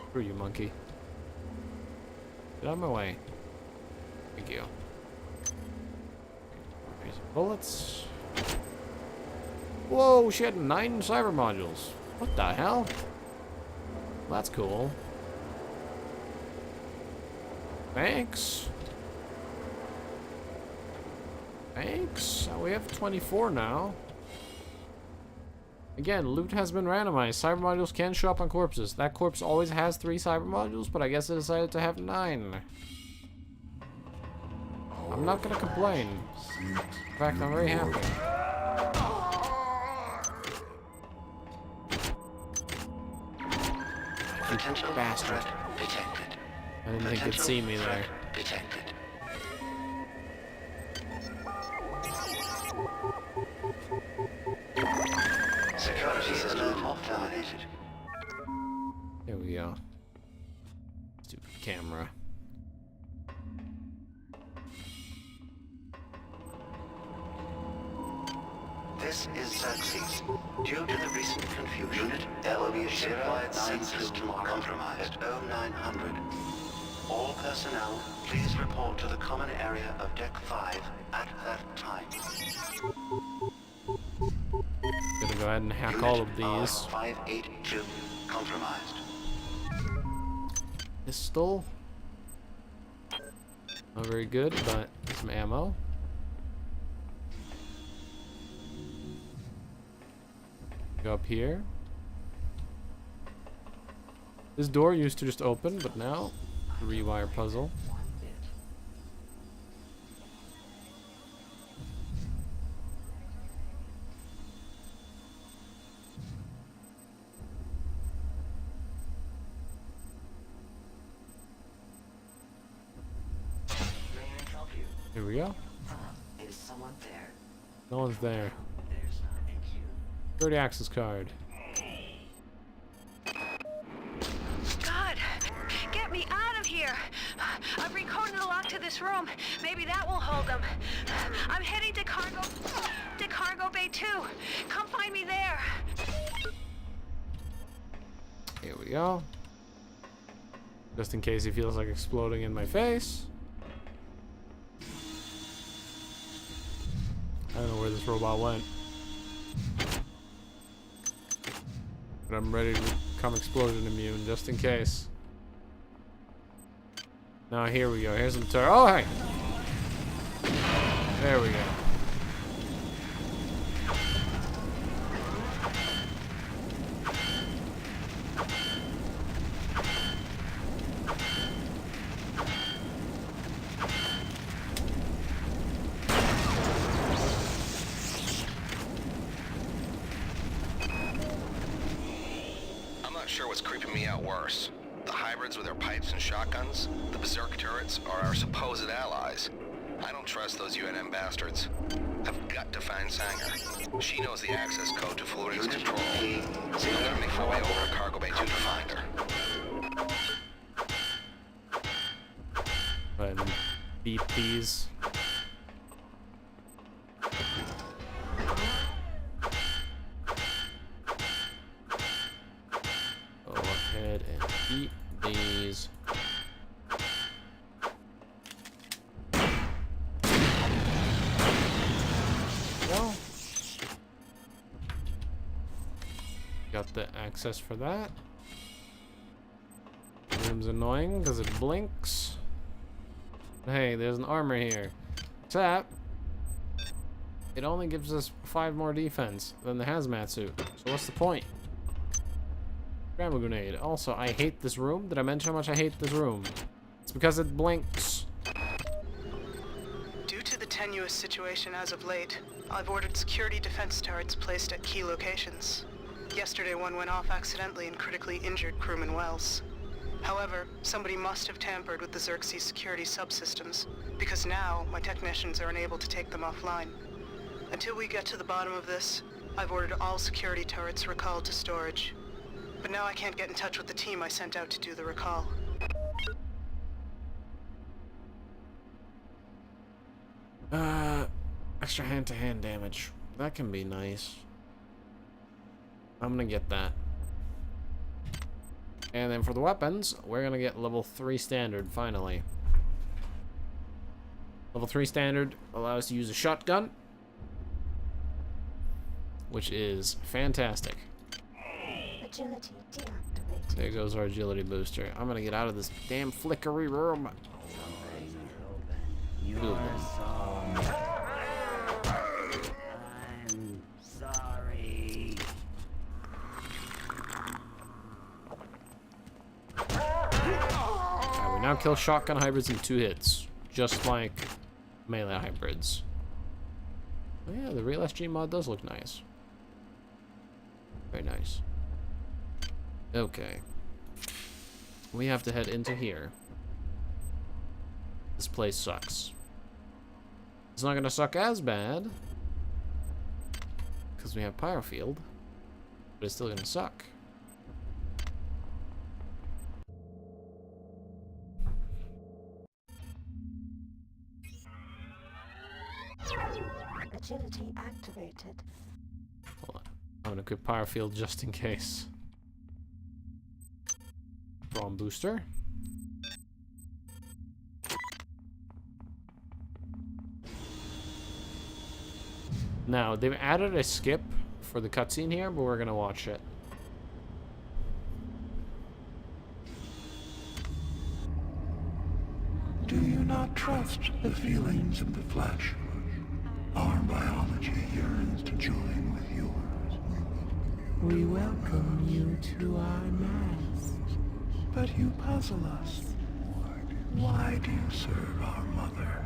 Screw you, monkey. Get out of my way. Thank you. Here's some bullets. Whoa, she had 9 cyber modules. What the hell? Well, that's cool. Thanks. Thanks. We have 24 now. Again, loot has been randomized. Cyber modules can show up on corpses. That corpse always has 3 cyber modules, but I guess it decided to have 9. I'm not gonna complain. In fact, I'm very happy. Potential Bastard. threat detected. I didn't think it'd see me there. Detected. Security system offline. There we go. Stupid camera. This is Xerxes. Due to the recent confusion, there will be a shipwide system compromised at 0900. All personnel, please report to the common area of Deck 5 at that time. Gonna go ahead and hack all of these. 582 compromised. Pistol. Not very good, but some ammo. Go up here. This door used to just open, but now rewire puzzle. Here we go. Is someone there? No one's there. 30 access card. God, get me out of here. I've recoded the lock to this room. Maybe that will hold them. I'm heading to cargo bay 2. Come find me there. Here we go. Just in case he feels like exploding in my face. I don't know where this robot went. But I'm ready to become explosion immune just in case. Now here we go. Here's some oh hey! There we go. Sure what's creeping me out worse. The hybrids with their pipes and shotguns, the berserk turrets, are our supposed allies. I don't trust those UNM bastards. I've got to find Sanger. She knows the access code to Florida's control. So I'm gonna make my way over to Cargo Bay 2 to find her. Go ahead and beat these. Eat these. Well, got the access for that. Room's annoying because it blinks. Hey, there's an armor here. Except it only gives us 5 more defense than the hazmat suit. So what's the point? Grandma grenade. Also, I hate this room. Did I mention how much I hate this room? It's because it blinks. Due to the tenuous situation as of late, I've ordered security defense turrets placed at key locations. Yesterday one went off accidentally and critically injured crewman Wells. However, somebody must have tampered with the Xerxes security subsystems, because now my technicians are unable to take them offline. Until we get to the bottom of this, I've ordered all security turrets recalled to storage. But now I can't get in touch with the team I sent out to do the recall. Extra hand-to-hand damage. That can be nice. I'm gonna get that. And then for the weapons, we're gonna get level 3 standard, finally. Level 3 standard allows us to use a shotgun, which is fantastic. Agility deactivated. There goes our agility booster. I'm gonna get out of this damn flickery room. You're sorry. I'm sorry. Alright, we now kill shotgun hybrids in 2 hits, just like melee hybrids. Oh yeah, the real SG mod does look nice. Very nice. Okay. We have to head into here. This place sucks. It's not gonna suck as bad because we have Pyrofield, but it's still gonna suck. Agility activated. Hold on. I'm gonna equip Pyrofield just in case. Braun booster. Now, they've added a skip for the cutscene here, but we're gonna watch it. Do you not trust the feelings of the flesh? Our biology yearns to join with yours. We welcome you to our mass. But you puzzle us. Why do you serve our mother?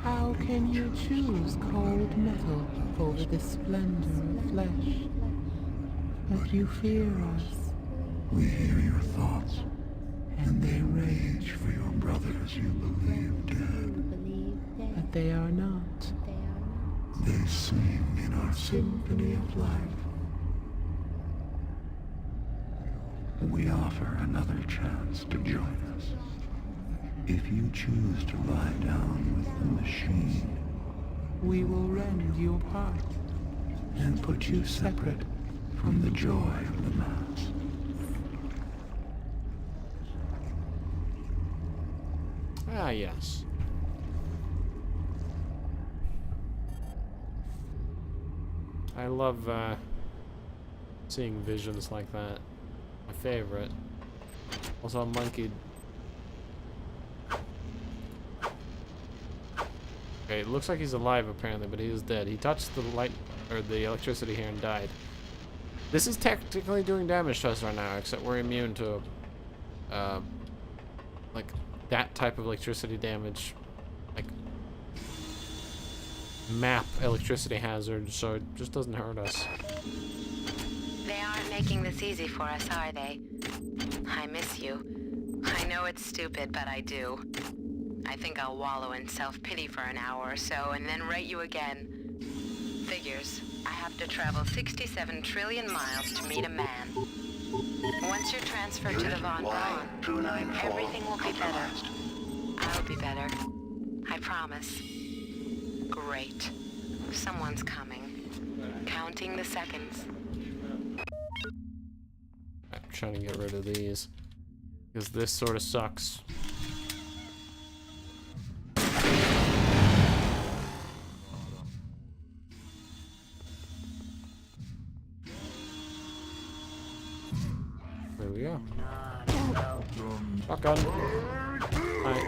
How can you choose cold metal over the splendor of flesh? But you fear us. We hear your thoughts, and they rage for your brothers you believe dead. But they are not. They sing in our symphony of life. We offer another chance to join us. If you choose to lie down with the machine, we will rend you apart and put you separate from the joy of the mass. Ah, yes. I love seeing visions like that. My favorite. Also, a monkey. Okay, it looks like he's alive apparently, but he is dead. He touched the light or the electricity here and died. This is technically doing damage to us right now, except we're immune to like that type of electricity damage, like map electricity hazard, so it just doesn't hurt us. They aren't making this easy for us, are they? I miss you. I know it's stupid, but I do. I think I'll wallow in self-pity for an hour or so and then write you again. Figures. I have to travel 67 trillion miles to meet a man. Once you're transferred to the Von Braun, everything will be better. I'll be better. I promise. Great. Someone's coming. Counting the seconds. I'm trying to get rid of these, because this sort of sucks. There we go. Shotgun. Alright.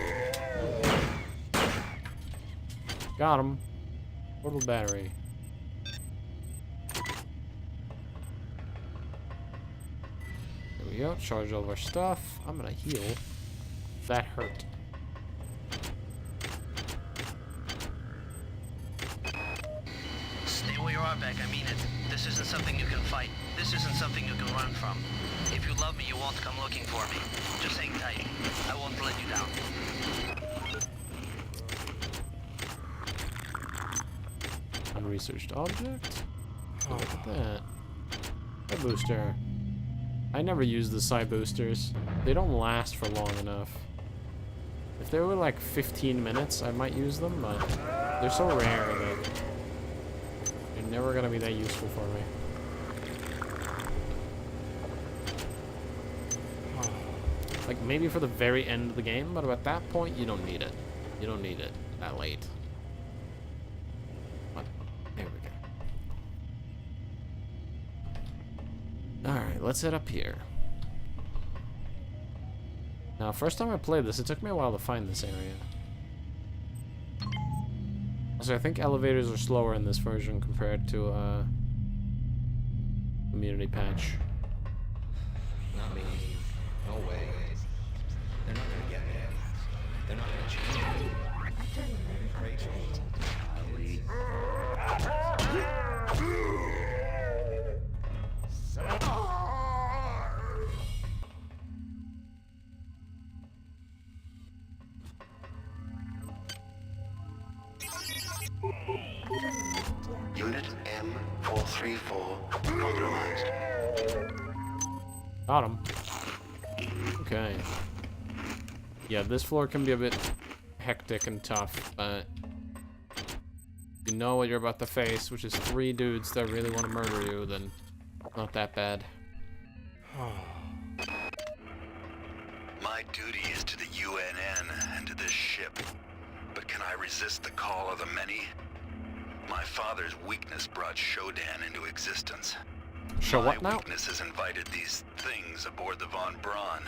Got him. Portal battery. There we go. Charge all of our stuff. I'm gonna heal. That hurt. Stay where you are, Beck. I mean it. This isn't something you can fight. This isn't something you can run from. If you love me, you won't come looking for me. Just hang tight. I won't let you down. Unresearched object? Oh, look at that. A booster. I never use the psi boosters. They don't last for long enough. If they were like 15 minutes, I might use them, but they're so rare that they're never gonna be that useful for me. Like, maybe for the very end of the game, but at that point, you don't need it. You don't need it that late. But, there we go. Alright, let's head up here. Now, first time I played this, it took me a while to find this area. Also, I think elevators are slower in this version compared to, community patch. Not me. No way. They're not gonna get me. They're not gonna change me. Rachel. Unit M434 compromised. Got him. Okay. Yeah, this floor can be a bit hectic and tough, but you know what you're about to face, which is 3 dudes that really want to murder you, then not that bad. My duty is to the UNN and to this ship. But can I resist the call of the many? My father's weakness brought Shodan into existence. Show what now? My weakness has invited these things aboard the Von Braun.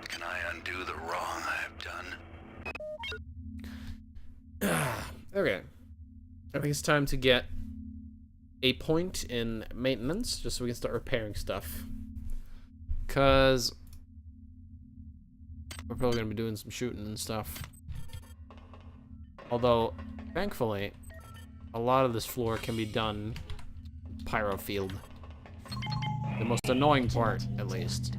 Can I undo the wrong I have done? Okay. I think it's time to get a point in maintenance, just so we can start repairing stuff. Because we're probably going to be doing some shooting and stuff. Although, thankfully, a lot of this floor can be done pyro field. The most annoying part, at least.